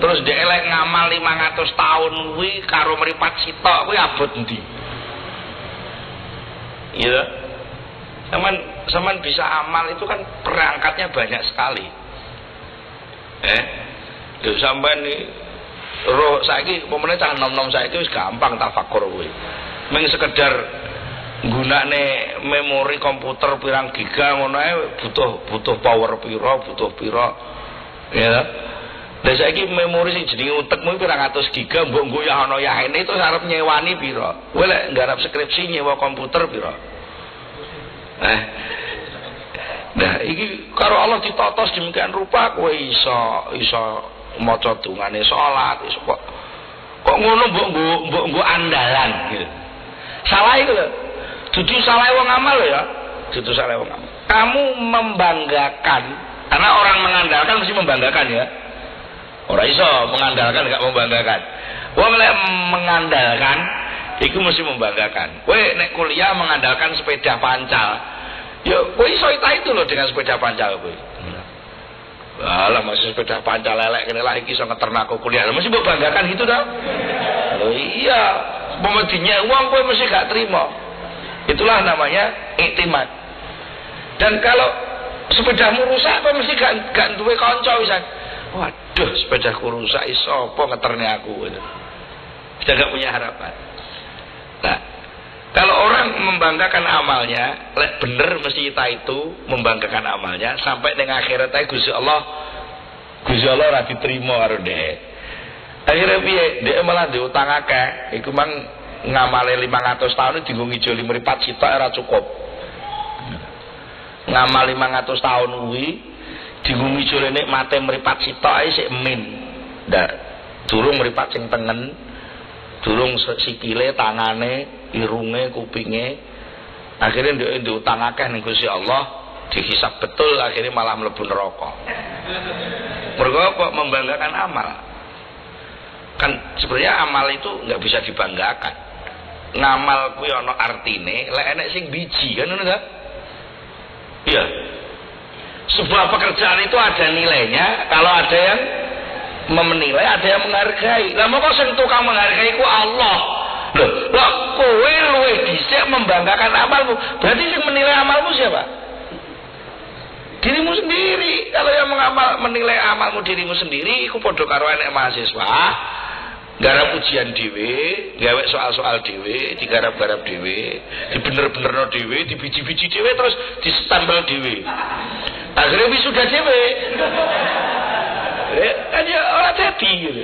Terus ndek lek ngamal 500 tahun kuwi karo mripat sitok kuwi abot endi? Iya. Sampean bisa amal itu kan perangkatnya banyak sekali. Lho sampean iki roh saiki pemene cah nom-nom saiki wis gampang tafakur kuwi. Mung sekedar nggunakne memori komputer pirang giga ngono ae butuh power pira, butuh pira. Ya. Lah saiki memori sing jenenge utekmu pirang atus giga mbok goyah ana yaene itu arep nyewani pira. Kowe lek nggarap skripsi nyewa komputer pira? Nah, iki karo Allah ditotos demikian rupa kowe iso maca dungane salat, iso kok ngono mbok andalan gitu. Salah itu lho. Dudu salah wong amal lho ya. Dudu salah wong amal. Kamu membanggakan, karena orang mengandalkan mesti membanggakan ya. Ora iso mengandalkan enggak membanggakan. Wong lek mengandalkan iku mesti membanggakan. Kowe nek kuliah mengandalkan sepeda pancal. Ya, kowe iso itu loh dengan sepeda pancal kowe. Alah masih sepeda pancal lelek kene lah iki iso ngeternak aku kuliah. Mesti mbok banggakan gitu dah. Loh iya, pemedinya uang kowe mesti gak terima. Itulah namanya iktimad. Dan kalau sepedamu rusak kowe mesti gak duwe kanca wisan. Waduh, sepedaku rusak iso apa ngeterne aku gitu. Sudah gak punya harapan. Nah, kalau orang membanggakan amalnya, lek bener mesti kita itu membanggakan amalnya sampai dengan akhirat ae Gusti Allah ora diterima karo dhek. Akhire piye? Dhek malah diutang akeh. Iku mang ngamale 500 tahun dienggo ngijoli mripat sitok ora cukup. Ngamal 500 tahun kuwi dienggo ngijoli nikmate mripat sitok ae sik min. Ndak durung mripat sing tengen. Durung sikile, tangane, irunge, kupinge. Akhirnya dia diutang akeh ning Gusti Allah, dihisab betul, akhirnya malah mlebu neraka. Mergo apa? Membanggakan amal. Kan sebenarnya amal itu nggak bisa dibanggakan. Ngamal kuwi ana artine, lek enek sing biji kan ngono ta? Iya. Sebuah pekerjaan itu ada nilainya kalau ada yang menilai, ada yang menghargai. Lah moko sing tukang menghargai ku Allah. Loh, kok kowe luwih dhisik membanggakan amalmu? Berarti sing menilai amalmu siapa? Dirimu sendiri. Kalau yang menilai amalmu dirimu sendiri, iku padha karo enek mahasiswa garap ujian dhewe, gawe soal-soal dhewe, digarap-garap dhewe, dibener-benerno dhewe, dibiji-biji dhewe terus distempel dhewe. Akhirnya wisuda dhewe. Kan ya ora jadi gitu.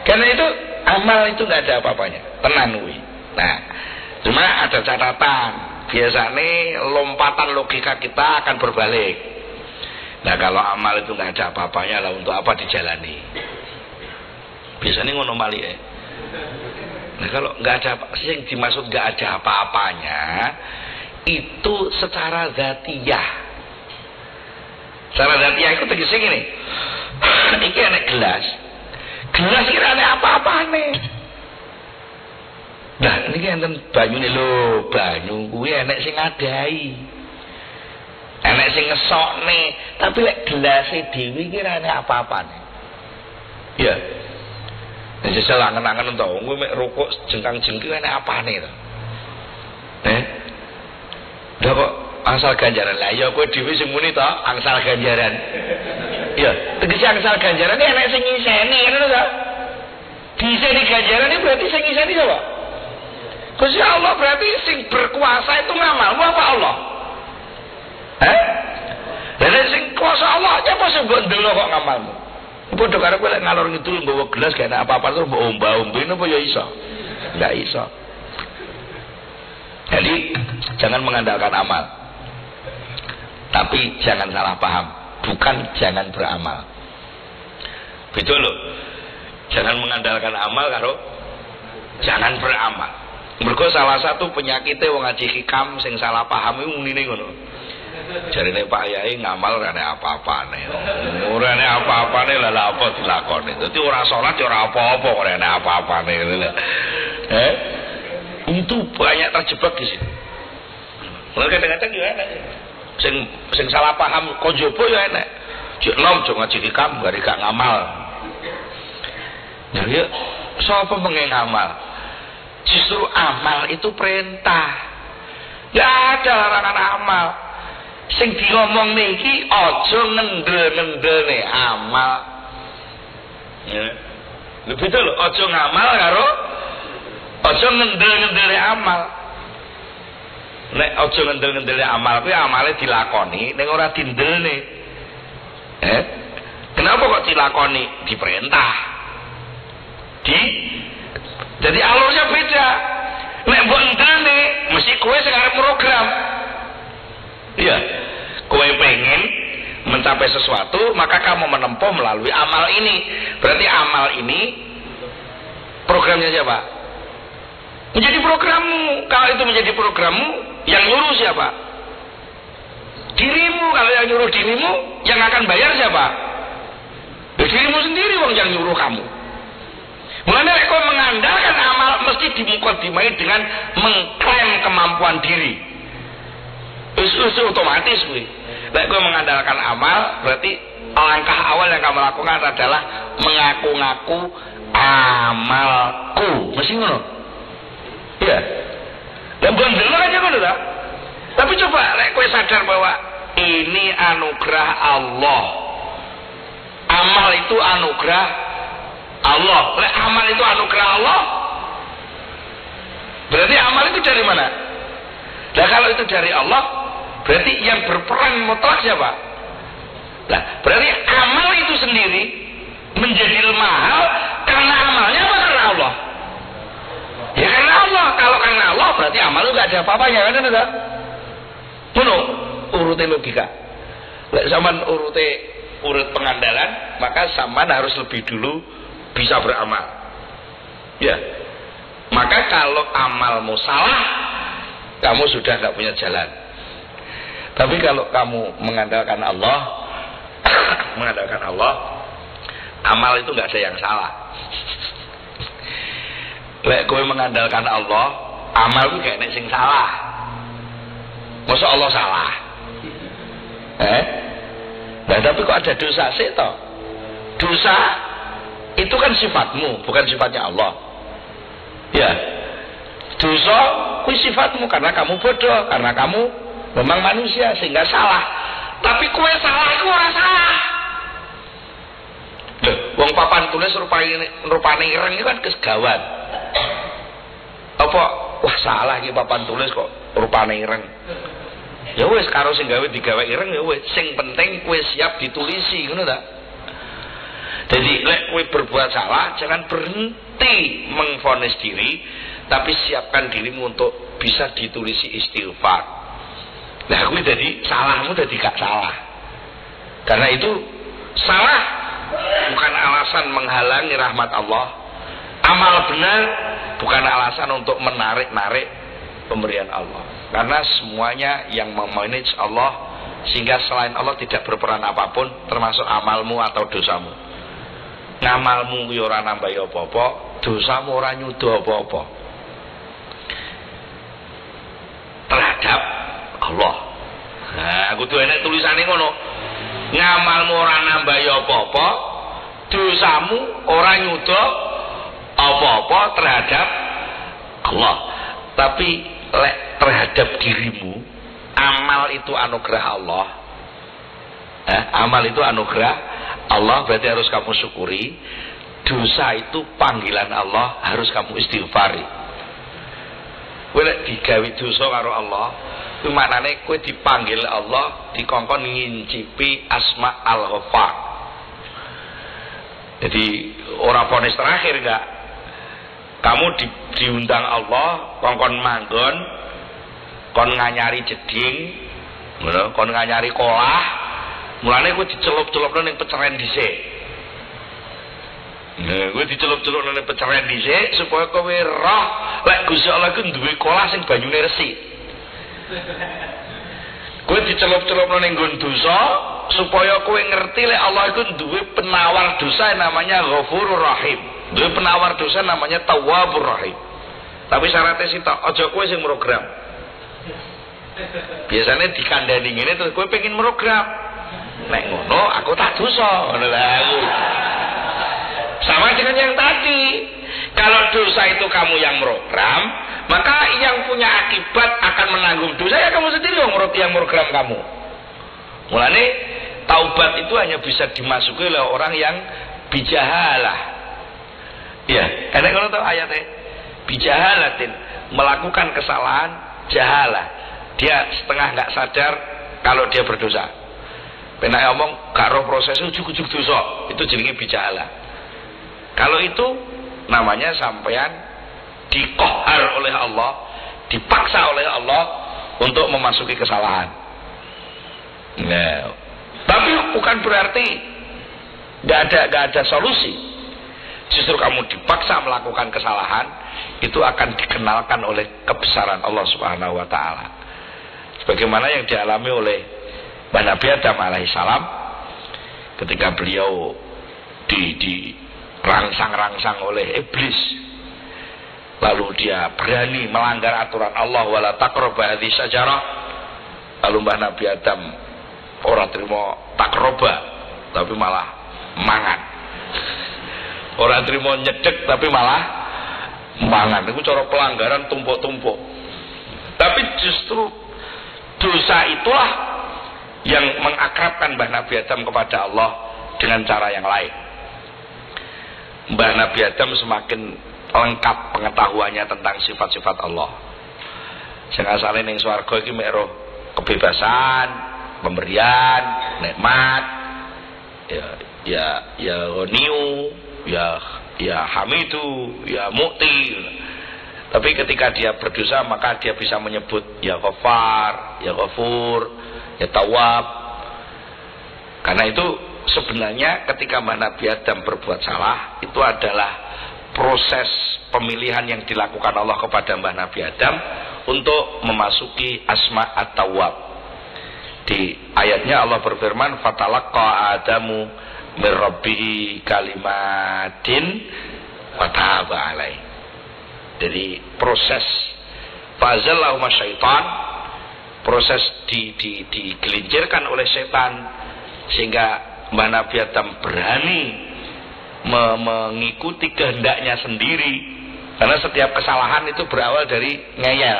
Karena itu amal itu nggak ada apa-apanya, tenan kuwi. Nah, cuma ada catatan. Biasanya lompatan logika kita akan berbalik. Nah, kalau amal itu nggak ada apa-apanya, lah untuk apa dijalani? Biasanya ngono mali ya. Nah, kalau nggak ada apa, yang dimaksud nggak ada apa-apanya itu secara zatiyah. Secara zatiyah itu tegasnya gini. Iki enek gelas. Gelas kira enek apa-apane. Nah, ini kan banyu nih lho, banyu kuwi enek sing ngadai. Enek sing ngesokne, tapi lek gelase dhewe kira enek apa-apane. Ya. Nek sesuk angen-angen to, kowe mek rokok jengkang-jengking enek apane to? Lha kok angsal ganjaran. Lah ya kowe dhewe sing muni to, angsal ganjaran. Ya, tegese angsal ganjaran iki enek sing ngiseni ngono to. Diseni ganjaran iki berarti sing ngiseni sapa? Gusti Allah, berarti sing berkuasa itu ngamalmu apa Allah? Lah sing kuasa Allah apa sing mbok ndelok kok ngamalmu? Padha karo kowe lek ngalor ngidul nggawa gelas gak enak apa-apa terus mbok omba-ombe napa ya iso? Enggak iso. Jadi jangan mengandalkan amal. Tapi jangan salah paham, bukan jangan beramal. Betul loh. Jangan mengandalkan amal karo jangan beramal. Mergo salah satu penyakitnya wong ngaji hikam sing salah paham iku ngene ngono. Jarine Pak Yai ngamal ora ana apa-apane. Ora ana apa-apane lha apa dilakoni. Dadi ora salat ya ora apa-apa, ora ana apa-apane ngono lho. Itu banyak terjebak di sini. Mulai kadang-kadang ya enak. Sing salah paham konjobo ya enak. Jek nom jo ngaji hikam gari gak ngamal. Nah ya sapa pengen ngamal? Justru amal itu perintah. Gak ada larangan amal. Sing diomong niki aja ngendel-ngendelne amal. Ya. Lebih itu lho, aja ngamal karo aja ngendel-ngendele amal. Nek aja ngendel-ngendele amal kuwi amale dilakoni ning ora dindelne. Kenapa kok dilakoni? Diperintah. Jadi alurnya beda. Nek mbok ndelne mesti kowe sing arep program. Iya. Kowe pengen mencapai sesuatu, maka kamu menempuh melalui amal ini. Berarti amal ini programnya siapa? Menjadi programmu. Kalau itu menjadi programmu, yang nyuruh siapa? Dirimu. Kalau yang nyuruh dirimu, yang akan bayar siapa? Dirimu sendiri wong yang nyuruh kamu. Mulanya kau mengandalkan amal mesti dimukadimai dengan mengklaim kemampuan diri. Itu otomatis kuwi. Lek kowe mengandalkan amal berarti langkah awal yang kamu lakukan adalah mengaku-ngaku amalku. Mesti ngono. Iya. Dan gondel aja ngono ta. Tapi coba lek kowe sadar bahwa ini anugerah Allah. Amal itu anugerah Allah. Lek amal itu anugerah Allah, berarti amal itu dari mana? Nah kalau itu dari Allah, berarti yang berperan mutlak siapa? Nah berarti amal itu sendiri menjadi mahal karena amalnya apa karena Allah? Ya karena Allah. Kalau karena Allah berarti amal itu gak ada apa-apanya kan? Ada? Penuh urute logika. Lek zaman urut pengandalan, maka zaman harus lebih dulu bisa beramal. Ya. Maka kalau amalmu salah, kamu sudah tidak punya jalan. Tapi kalau kamu mengandalkan Allah, mengandalkan Allah, amal itu nggak ada yang salah. Lek kowe mengandalkan Allah, amal ku gak nek sing salah. Masa Allah salah? Nah, tapi kok ada dosa sih toh? Dosa itu kan sifatmu, bukan sifatnya Allah. Ya. Dosa kuwi sifatmu karena kamu bodoh, karena kamu memang manusia sehingga salah. Tapi kowe salah iku ora salah. Loh, wong papan tulis rupane ireng itu kan kesegawan. Apa wah salah iki papan tulis kok rupane ireng. Ya wis karo sing gawe digawe ireng ya wis, sing penting kowe siap ditulisi, ngono ta? Jadi lek kowe berbuat salah jangan berhenti mengvonis diri, tapi siapkan dirimu untuk bisa ditulisi istighfar. Nah kowe jadi salahmu jadi gak salah. Karena itu salah bukan alasan menghalangi rahmat Allah. Amal benar bukan alasan untuk menarik-narik pemberian Allah. Karena semuanya yang memanage Allah, sehingga selain Allah tidak berperan apapun, termasuk amalmu atau dosamu. Ngamalmu ki ora nambahi apa-apa, dosamu ora nyudo apa-apa terhadap Allah. Nah, kudu enek tulisane ngono. Ngamalmu ora nambahi apa-apa, dosamu ora nyudo apa-apa terhadap Allah. Tapi lek terhadap dirimu, amal itu anugerah Allah. Amal itu anugerah Allah, berarti harus kamu syukuri. Dosa itu panggilan Allah, harus kamu istighfari. Kowe lek digawe dosa karo Allah, kuwi maknane kowe dipanggil Allah, dikongkon ngincipi asma al-Ghaffar. Jadi ora vonis terakhir enggak. Kamu diundang Allah, kongkon manggon, kon nganyari jeding, ngono, kon nganyari kolah. Mulane kowe dicelup-celupno ning peceren dhisik. Nah, kowe dicelup-celupno ning peceren dhisik supaya kowe roh lek Gusti Allah ku duwe kolah sing banyune resik. Kowe dicelup-celupno ning nggon dosa supaya kowe ngerti lek Allah iku duwe penawar dosa namanya Ghafurur Rahim. Duwe penawar dosa namanya Tawwabur Rahim. Tapi syaratnya sitok aja kowe sing program. Biasanya dikandani ngene terus kowe pengen program. Nek ngono aku tak dosa, ngono lho. Sama dengan yang tadi. Kalau dosa itu kamu yang program, maka yang punya akibat akan menanggung dosa ya kamu sendiri yang program kamu. Mulane taubat itu hanya bisa dimasuki oleh orang yang bijahalah. Ya, enek ngono to ayate. Bijahalatin, melakukan kesalahan jahalah. Dia setengah enggak sadar kalau dia berdosa. Penak ngomong gak roh proses ujug-ujug dosa, itu jenenge bijahalah. Kalau itu namanya sampean dikohar oleh Allah, dipaksa oleh Allah untuk memasuki kesalahan. Nah, tapi bukan berarti gak ada solusi. Justru kamu dipaksa melakukan kesalahan, itu akan dikenalkan oleh kebesaran Allah Subhanahu wa taala. Sebagaimana yang dialami oleh Nabi Adam alaihissalam ketika beliau dirangsang-rangsang oleh iblis, lalu dia berani melanggar aturan Allah, wala taqrabu hadhihi syajarah. Lalu Nabi Adam ora trimo takroba tapi malah mangan, ora trimo nyedek tapi malah mangan. Itu cara pelanggaran tumpuk-tumpuk. Tapi justru dosa itulah yang mengakrabkan Nabi Adam kepada Allah dengan cara yang lain. Nabi Adam semakin lengkap pengetahuannya tentang sifat-sifat Allah. Sing asale ning swarga iki mek roh kebebasan, pemberian, nikmat, ya Ghaniyu, ya Hamidu, ya Mu'ti. Tapi ketika dia berdosa maka dia bisa menyebut ya Ghaffar, ya Ghafur, ya Tawwab. Karena itu sebenarnya ketika Nabi Adam berbuat salah, itu adalah proses pemilihan yang dilakukan Allah kepada Nabi Adam untuk memasuki asma at-Tawwab. Di ayatnya Allah berfirman, "Fatalaqa Adamu min rabbihi kalimatin fataba alaihi." Jadi proses fazallahuma syaitan, proses digelincirkan oleh setan sehingga Mbah Nabi Adam berani mengikuti kehendaknya sendiri, karena setiap kesalahan itu berawal dari ngeyel.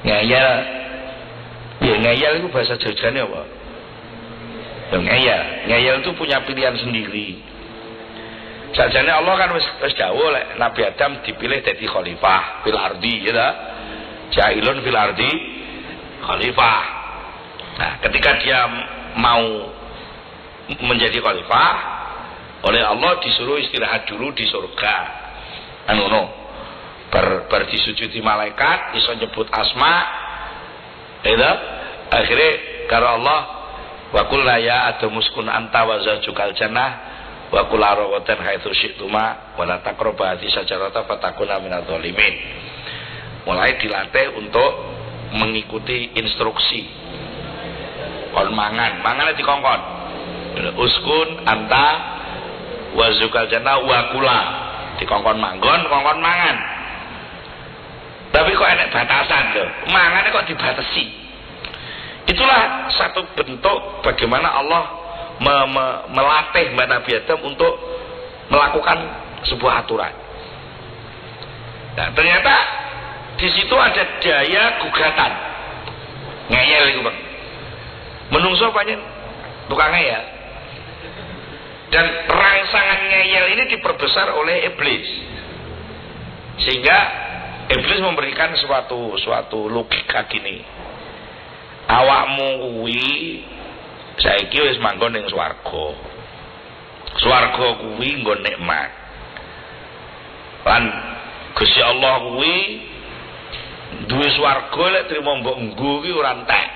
Ya, ngeyel itu bahasa Jawanya apa? Ngeyel itu punya pilihan sendiri. Sajane Allah kan wis dawuh lek Nabi Adam dipilih jadi khalifah fil ardi, ya. Jailun fil ardi khalifah. Nah, ketika dia mau menjadi khalifah, oleh Allah disuruh istirahat dulu di surga. Ngono. Bar disujudi malaikat, iso nyebut asma. Itu akhirnya karo Allah, wa qul ya adamu uskun anta wa zawjukal jannah wa qul arawatan haitsu syi'tuma wa la taqrabu hadhihi syajarata fatakuna minadh dhalimin. Mulai dilatih untuk mengikuti instruksi. Kon mangane dikongkon. Uskun anta wa zawjukal jannah wa kula, dikongkon manggon, kongkon mangan. Tapi kok enek batasan loh, mangane kok dibatasi. Itulah satu bentuk bagaimana Allah melatih Mbak Nabi Adam untuk melakukan sebuah aturan. Nah, ternyata di situ ada daya gugatan. Ngeyel itu, Bang. Menungso panjen tukang ngeyel. Dan rangsangan ngeyel ini diperbesar oleh iblis. Sehingga iblis memberikan suatu logika gini. Awakmu kuwi saiki wis manggon ning swarga. Swarga kuwi nggon nikmat. Lan Gusti Allah kuwi duwe swarga lek trimo mbok nggo kuwi ora entek.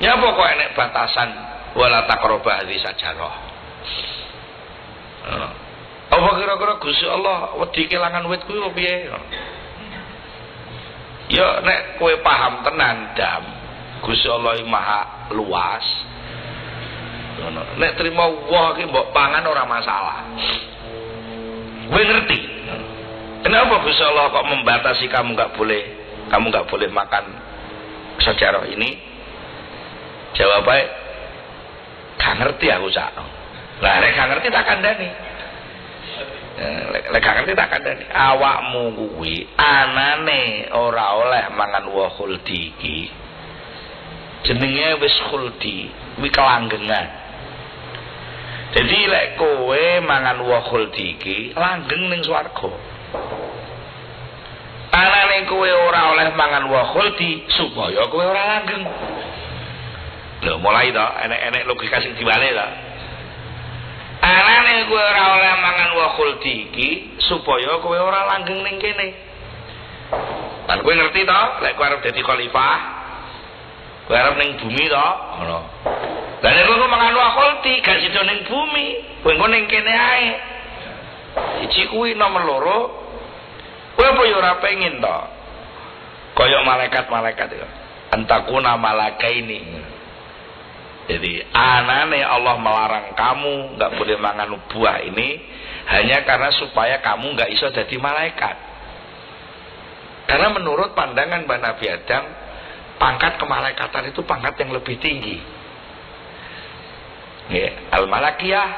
Nyapa kok enek batasan wala taqrabu hadhihi sajarah. Apa kira-kira Gusti Allah wedi kelangan wit kuwi opo piye? Ya nek kowe paham tenan Dam, Gusti Allah iki maha luas. Ngono. Nek trimo woh iki mbok pangan ora masalah. Kowe ngerti? Kenapa Gusti Allah kok membatasi kamu enggak boleh makan sajarah ini? Jawabnya gak ngerti aku sak. Lah nek gak ngerti tak kandhani. Lek gak ngerti tak kandhani. Awakmu kuwi anane ora oleh mangan woh khuldi iki. Jenenge wis khuldi, kuwi kelanggengan. Jadi lek kowe mangan woh khuldi iki langgeng ning swarga. Anane kowe ora oleh mangan woh khuldi supaya kowe ora langgeng. Lho mulai to enek-enek logika sing diwale to. Anane kowe ora oleh mangan woh khuldi iki supaya kowe ora langgeng ning kene. Lan kowe ngerti to, lek kowe arep dadi khalifah, kowe arep ning bumi to, ngono. Lah nek kowe mangan woh khuldi gak sida ning bumi, kowe engko ning kene ae. Siji kuwi nomor loro, kowe apa ya ora pengin to? Kaya malaikat-malaikat itu. Antakuna malakaini. Jadi anane Allah melarang kamu nggak boleh mangan buah ini hanya karena supaya kamu nggak iso jadi malaikat. Karena menurut pandangan Mbah Nabi Adam, pangkat kemalaikatan itu pangkat yang lebih tinggi. Al-Malakiyah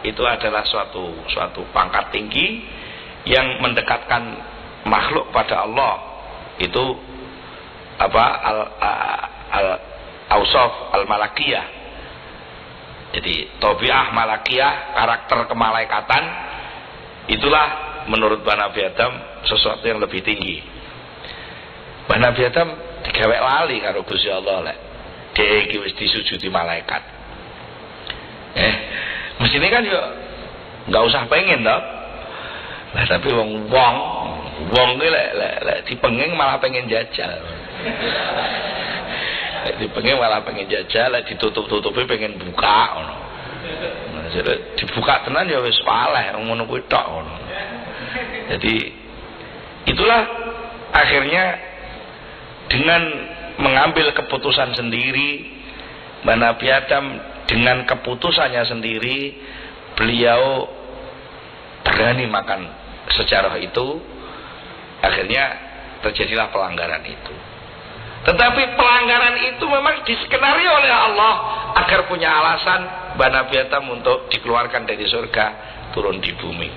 itu adalah suatu pangkat tinggi yang mendekatkan makhluk pada Allah. Itu apa Ausaf al-Malakiyah. Jadi tabiah malakiyah, karakter kemalaikatan, itulah menurut Mbah Nabi Adam sesuatu yang lebih tinggi. Mbah Nabi Adam digawek lali karo Gusti Allah lek dhewe iki wis disujudi malaikat. Mestine kan yo enggak usah pengen toh. Lah tapi wong ki lek dipenging malah pengen jajal. Pengen malah pengen jajal, ditutup-tutupi pengen buka ngono. Nah, dibuka tenan ya wis paleh ngono kuwi tok ngono. Jadi itulah akhirnya dengan mengambil keputusan sendiri. Nabi Adam dengan keputusannya sendiri, beliau berani makan sejarah itu, akhirnya terjadilah pelanggaran itu. Tetapi pelanggaran itu memang diskenario oleh Allah agar punya alasan Nabi Adam untuk dikeluarkan dari surga, turun di bumi.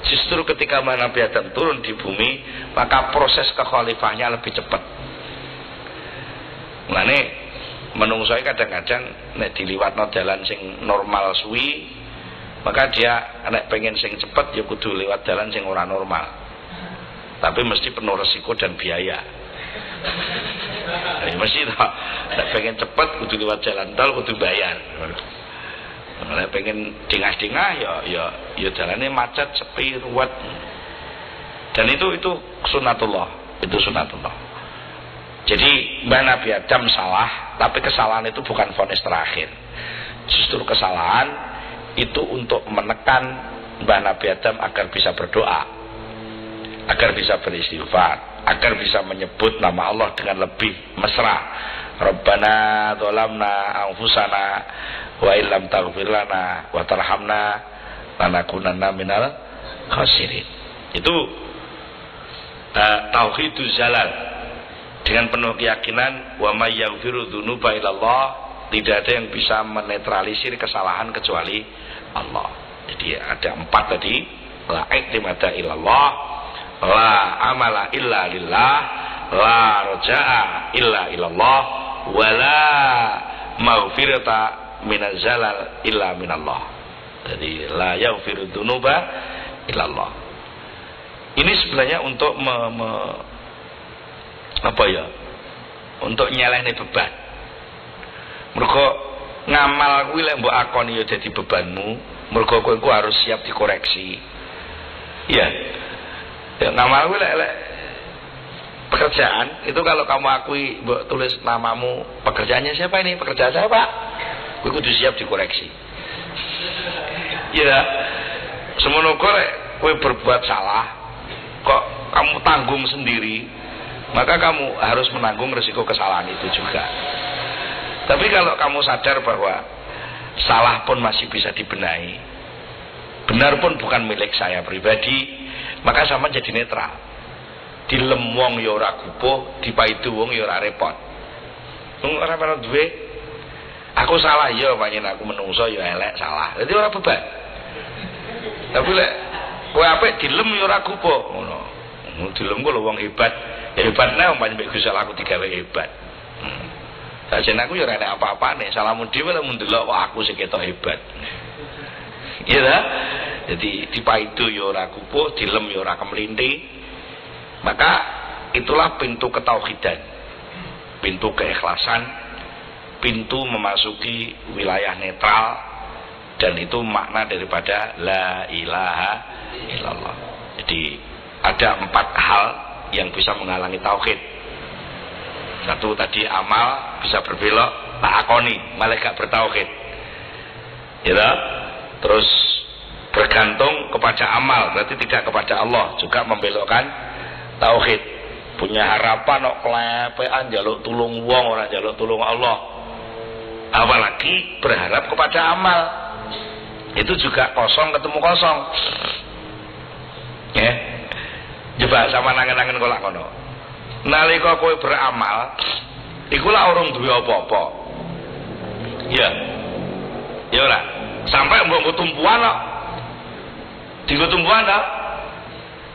Justru ketika Nabi Adam turun di bumi, maka proses kekhalifahnya lebih cepat. Mulane menungso kadang-kadang nek diliwatno dalan sing normal suwi, maka dia nek pengen sing cepet ya kudu liwat dalan sing ora normal. Tapi mesti penuh resiko dan biaya. Ya mesti toh. Nek pengen cepet kudu liwat jalan tol kudu bayar. Nek pengen dingah-dingah ya dalane macet, sepi, ruwet. Dan itu sunatullah, itu sunatullah. Jadi Nabi Adam salah, tapi kesalahan itu bukan vonis terakhir. Justru kesalahan itu untuk menekan Nabi Adam agar bisa berdoa, agar bisa beristighfar, agar bisa menyebut nama Allah dengan lebih mesra. Rabbana dzalamna anfusana wa illam taghfir lana wa tarhamna lanakunanna minal khasirin. Itu tauhiduz zalal. Dengan penuh keyakinan wa may yaghfiru dzunuba illallah, tidak ada yang bisa menetralisir kesalahan kecuali Allah. Jadi ada 4 tadi, la i'timada illallah, la amala illa lillah, la raja'a illa illallah, wa la maghfirata minaz zalal illa minallah. Jadi la yaghfiru dzunuba illallah. Ini sebenarnya untuk untuk nyelehne beban. Mergo ngamal kuwi lek mbok akoni ya dadi bebanmu, mergo kowe ku harus siap dikoreksi. Iya. Ya ngamal kuwi lek pekerjaan itu kalau kamu akui, mbok tulis namamu, pekerjaannya siapa ini? Pekerjaan saya, Pak. Kowe kudu siap dikoreksi. Iya. Semono kowe berbuat salah, kok kamu tanggung sendiri, maka kamu harus menanggung risiko kesalahan itu juga. Tapi kalau kamu sadar bahwa salah pun masih bisa dibenahi, benar pun bukan milik saya pribadi, maka sama jadi netral. Dilem wong ya ora gupuh, dipaidu wong ya ora repot. Wong ora perlu duwe. Aku salah ya, pancen aku menungso ya elek salah. Dadi ora beban. Tapi lek kowe apik dilem ya ora gupuh ngono. Dilem kok lho wong hebat. Ya hebatnya umpamanya mbek Gusti Allah aku digawe hebat. Sajen aku ya ora enek apa-apane, salahmu dhewe lek ndelok kok aku sing ketok hebat. Iya ta? Jadi dipaidu ya ora kupuh, dilem ya ora kemlinthi. Maka itulah pintu ketauhidan, pintu keikhlasan, pintu memasuki wilayah netral, dan itu makna daripada la ilaha illallah. Jadi ada 4 hal yang bisa menghalangi tauhid. Satu tadi amal bisa berbelok, tak akoni, malah gak bertauhid. Ya, terus bergantung kepada amal, berarti tidak kepada Allah, juga membelokkan tauhid. Punya harapan kok klepean njaluk tulung wong ora njaluk tulung Allah. Apalagi berharap kepada amal. Itu juga kosong ketemu kosong. Ya. Coba sama nangen-nangen kolak kono. Nalika kowe beramal, iku lak urung duwe apa-apa. Ya. Ya ora. Sampai mbok tumpuan kok. Digo tumpuan ta?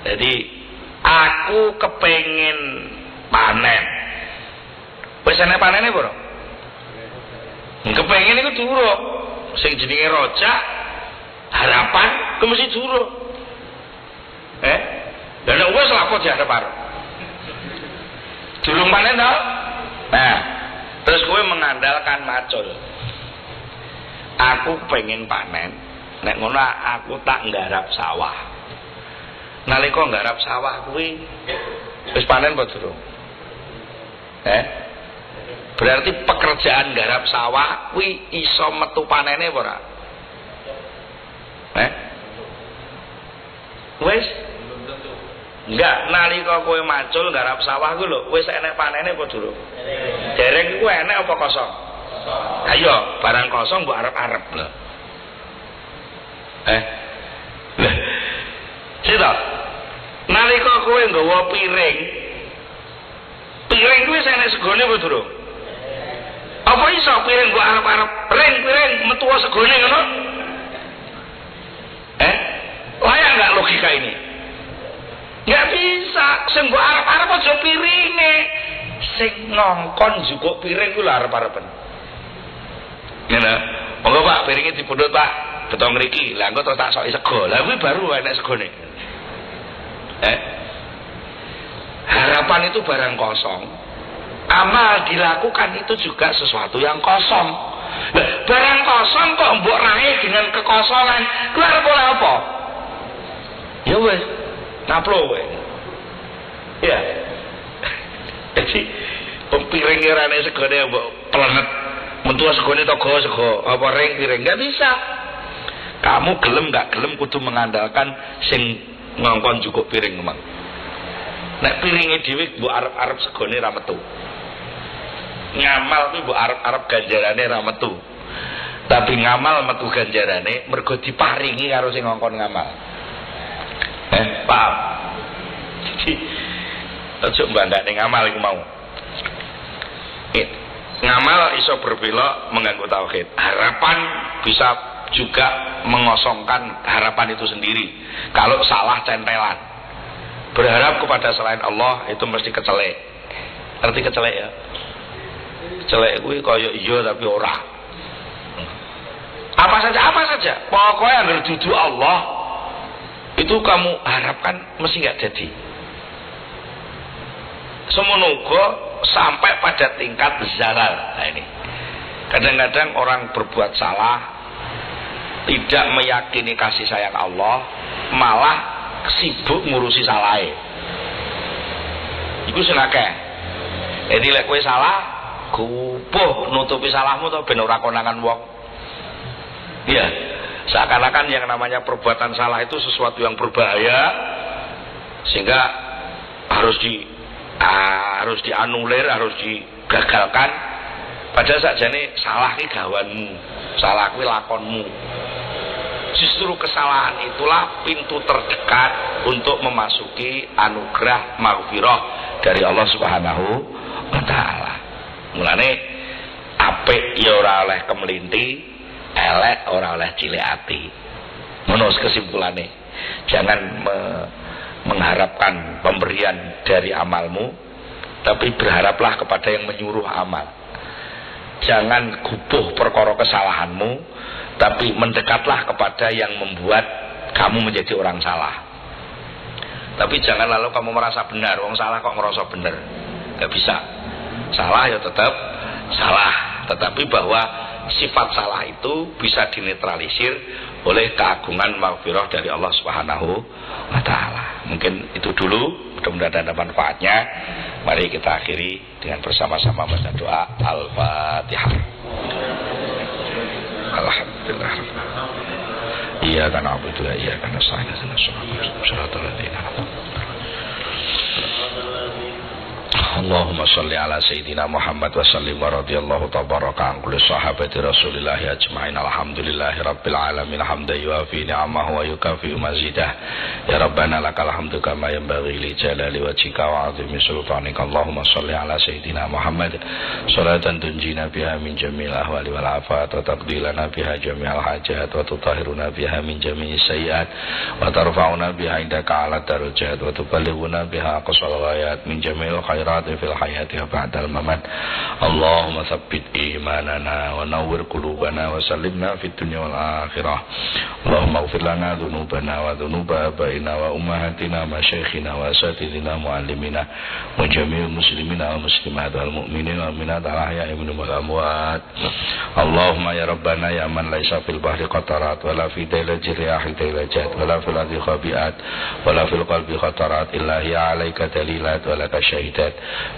Jadi aku kepengen panen. Wis ana panene apa ora? Kepengen iku durung. Sing jenenge rojak harapan ku mesti durung. Dan wis lapor diadep arep. Durung panen to? Nah, terus kowe mengandalkan macul. Aku pengen panen, nek ngono aku tak nggarap sawah. Nalika nggarap sawah kuwi wis panen apa durung? Berarti pekerjaan nggarap sawah kuwi iso metu panene apa ora? Wis Enggak, nalika kowe macul garap sawah ku lho, wis enek panene apa durung? Dereng iku enek apa kosong? Ayo, barang kosong mbok arep-arep lho. Lah. Cita. Nalika kowe nggawa piring kuwi wis enek segone apa durung? Apa iso piring mbok arep-arep piring metu segone ngono? Layak enggak logika ini? Enggak bisa, sing mbok arep-arep aja piringe. Sing ngongkon jukuk piring ku lho arep-arepen. Ngene. Monggo Pak, piringe dipundhut Pak. Betong mriki. Lah engko terus tak soki sego. Lah kuwi baru enek segone. Harapan itu barang kosong. Amal dilakukan itu juga sesuatu yang kosong. Nah, barang kosong kok mbok raih dengan kekosongan. Kuwi arep oleh apa? Ya wis, naplo kowe. Ya. Jadi piring rane segone mbok plenet. Mentu segone togo sego, apa ring piring enggak bisa. Kamu gelem enggak gelem kudu mengandalkan sing ngongkon cukup piring memang. Nek piringe dhewe mbok arep-arep segone ra metu. Ngamal kuwi mbok arep-arep ganjarane ra metu. Tapi ngamal metu ganjarane mergo diparingi karo sing ngongkon ngamal. Paham? Jadi ojo mbandakne ngamal iku mau. Ngamal iso berbelok mengganggu tauhid. Harapan bisa juga mengosongkan harapan itu sendiri. Kalau salah centelan. Berharap kepada selain Allah itu mesti kecelek. Ngerti kecelek ya? Kecelek kuwi kaya iya tapi ora. Apa saja. Pokoknya anggere dudu Allah itu kamu harapkan mesti enggak jadi. Semono uga sampai pada tingkat zalal. Nah ini. Kadang-kadang orang berbuat salah tidak meyakini kasih sayang Allah, malah sibuk ngurusi salahe. Iku sing akeh. Jadi lek kowe salah, kupuh nutupi salahmu to ben ora konangan wong. Iya. Seakan-akan yang namanya perbuatan salah itu sesuatu yang berbahaya sehingga harus dianulir, harus digagalkan. Padahal sakjane salah ki gawanmu, salah kuwi lakonmu. Justru kesalahan itulah pintu terdekat untuk memasuki anugerah maghfirah dari Allah Subhanahu wa taala. Mulane apik ya ora oleh kemelinti, elek ora oleh cilik ati. Ngono kesimpulannya. Jangan mengharapkan pemberian dari amalmu, tapi berharaplah kepada yang menyuruh amal. Jangan gubuh perkara kesalahanmu, tapi mendekatlah kepada yang membuat kamu menjadi orang salah. Tapi jangan lalu kamu merasa benar, wong salah kok ngerasa benar. Gak bisa. Salah ya tetap salah, tetapi bahwa sifat salah itu bisa dinetralisir oleh keagungan maghfirah dari Allah Subhanahu wa taala. Mungkin itu dulu, mudah-mudahan ada manfaatnya. Mari kita akhiri dengan bersama-sama baca doa Al-Fatihah. Alhamdulillah. Iyyaka na'budu wa iyyaka nasta'in. Shiratal ladzina Allahumma salli ala Sayyidina Muhammad wa sallim wa radiyallahu tabaraka an kulli sahabati rasulillahi ajma'in. Alhamdulillahi rabbil alamin hamdan yuafi ni'amahu wa yukafi mazidah. Ya Rabbana lakal hamdu kama yanbaghi li jalali wajhika wa 'azimi sultanika. Allahumma salli ala Sayyidina Muhammad salatan tunjina biha min jami'il ahwali wal afat wa taqdilana biha jami'al hajat wa tutahhiruna biha min jami'is sayyi'at wa tarfa'una biha indaka 'ala darajat wa tuballighuna biha aqsal ghayat min jami'il khairat fil hayati wa ba'dal mamat. Allahumma tsabbit imanana wa nawwir qulubana wa sallimna fid dunya wal akhirah. Allahumma ighfir lana dhunubana wa dhunuba abaina wa ummahatina wa masyayikhina wa asatidina muallimina wa jami'il muslimina wal muslimat wal mu'minina wal mu'minat al ahya'i minhum wal amwat. Allahumma ya rabbana ya man laisa fil bahri qatarat wa la fi dailati riyahi dailajat wa la fil ardi khabiat wa la fil qalbi khatarat illa hiya 'alaika dalilat wa laka syahidat.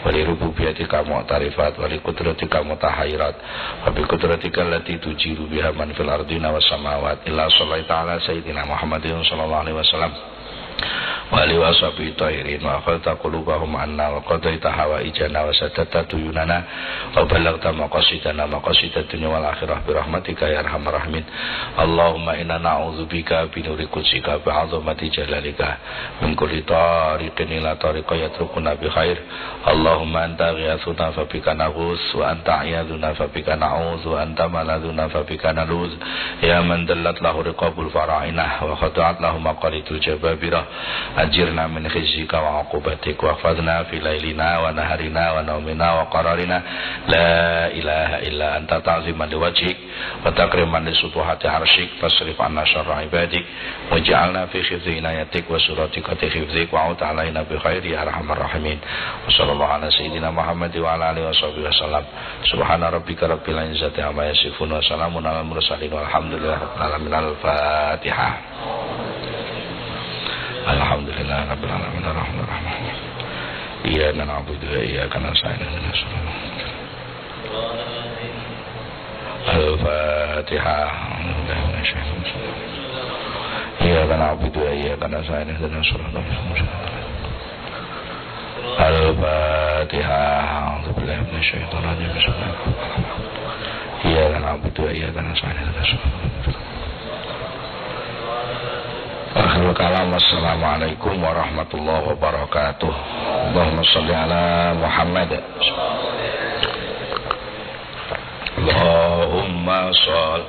Wali rububiyatika mu'tarifat wali kudratika mutahayyirat wa bi kudratika allati tujiru biha man fil ardina was samawat illa sallaita ala sayyidina Muhammadin sallallahu alaihi wasallam wali washabi tahirin wa akhadta qulubahum anna wa qadaita hawaijana wa sadata tuyunana wa balaghta maqasidana maqasidat dunya wal akhirah bi rahmatika ya arhamar rahimin. Allahumma inna na'udzubika bi nuri qudsika bi 'azamati jalalika min kulli tariqin ila tariqa yatrukuna bi khair. Allahumma anta ghiyathuna fa bika naghus wa anta a'yaduna fa bika na'udzu wa anta maladuna fa bika naluz ya man dallat lahu riqabul fara'inah wa khata'at lahu maqalidul jababirah. Ajirna min khizyika wa 'uqubatik wa hfadhna fi lailina wa naharina wa naumina wa qararina la ilaha illa anta ta'ziman liwajhik wa takriman li sutuhati arsyik fasrif anna syarra ibadik waj'alna fi khifzi inayatik wa suratika khifzik wa 'ud 'alaina bi khairi ya arhamar rahimin. Wa sallallahu ala sayyidina Muhammad wa ala alihi washabihi wasallam. Subhana rabbika rabbil izzati amma yasifun wa salamun alal mursalin walhamdulillahi rabbil alamin. Al-Fatihah. Alhamdulillah rabbil alamin arrahmanir rahim. Iyyaka na'budu wa iyyaka nasta'in ihdinas siratal mustaqim. Al-Fatihah. Iyyaka na'budu wa iyyaka nasta'in ihdinas siratal mustaqim. Al-Fatihah. Billahi minasy syaithanir rajim. Iyyaka na'budu wa iyyaka nasta'in ihdinas siratal mustaqim. Akhirul kalam, wassalamualaikum warahmatullahi wabarakatuh. Allahumma sholli ala Muhammad. Allahumma sholli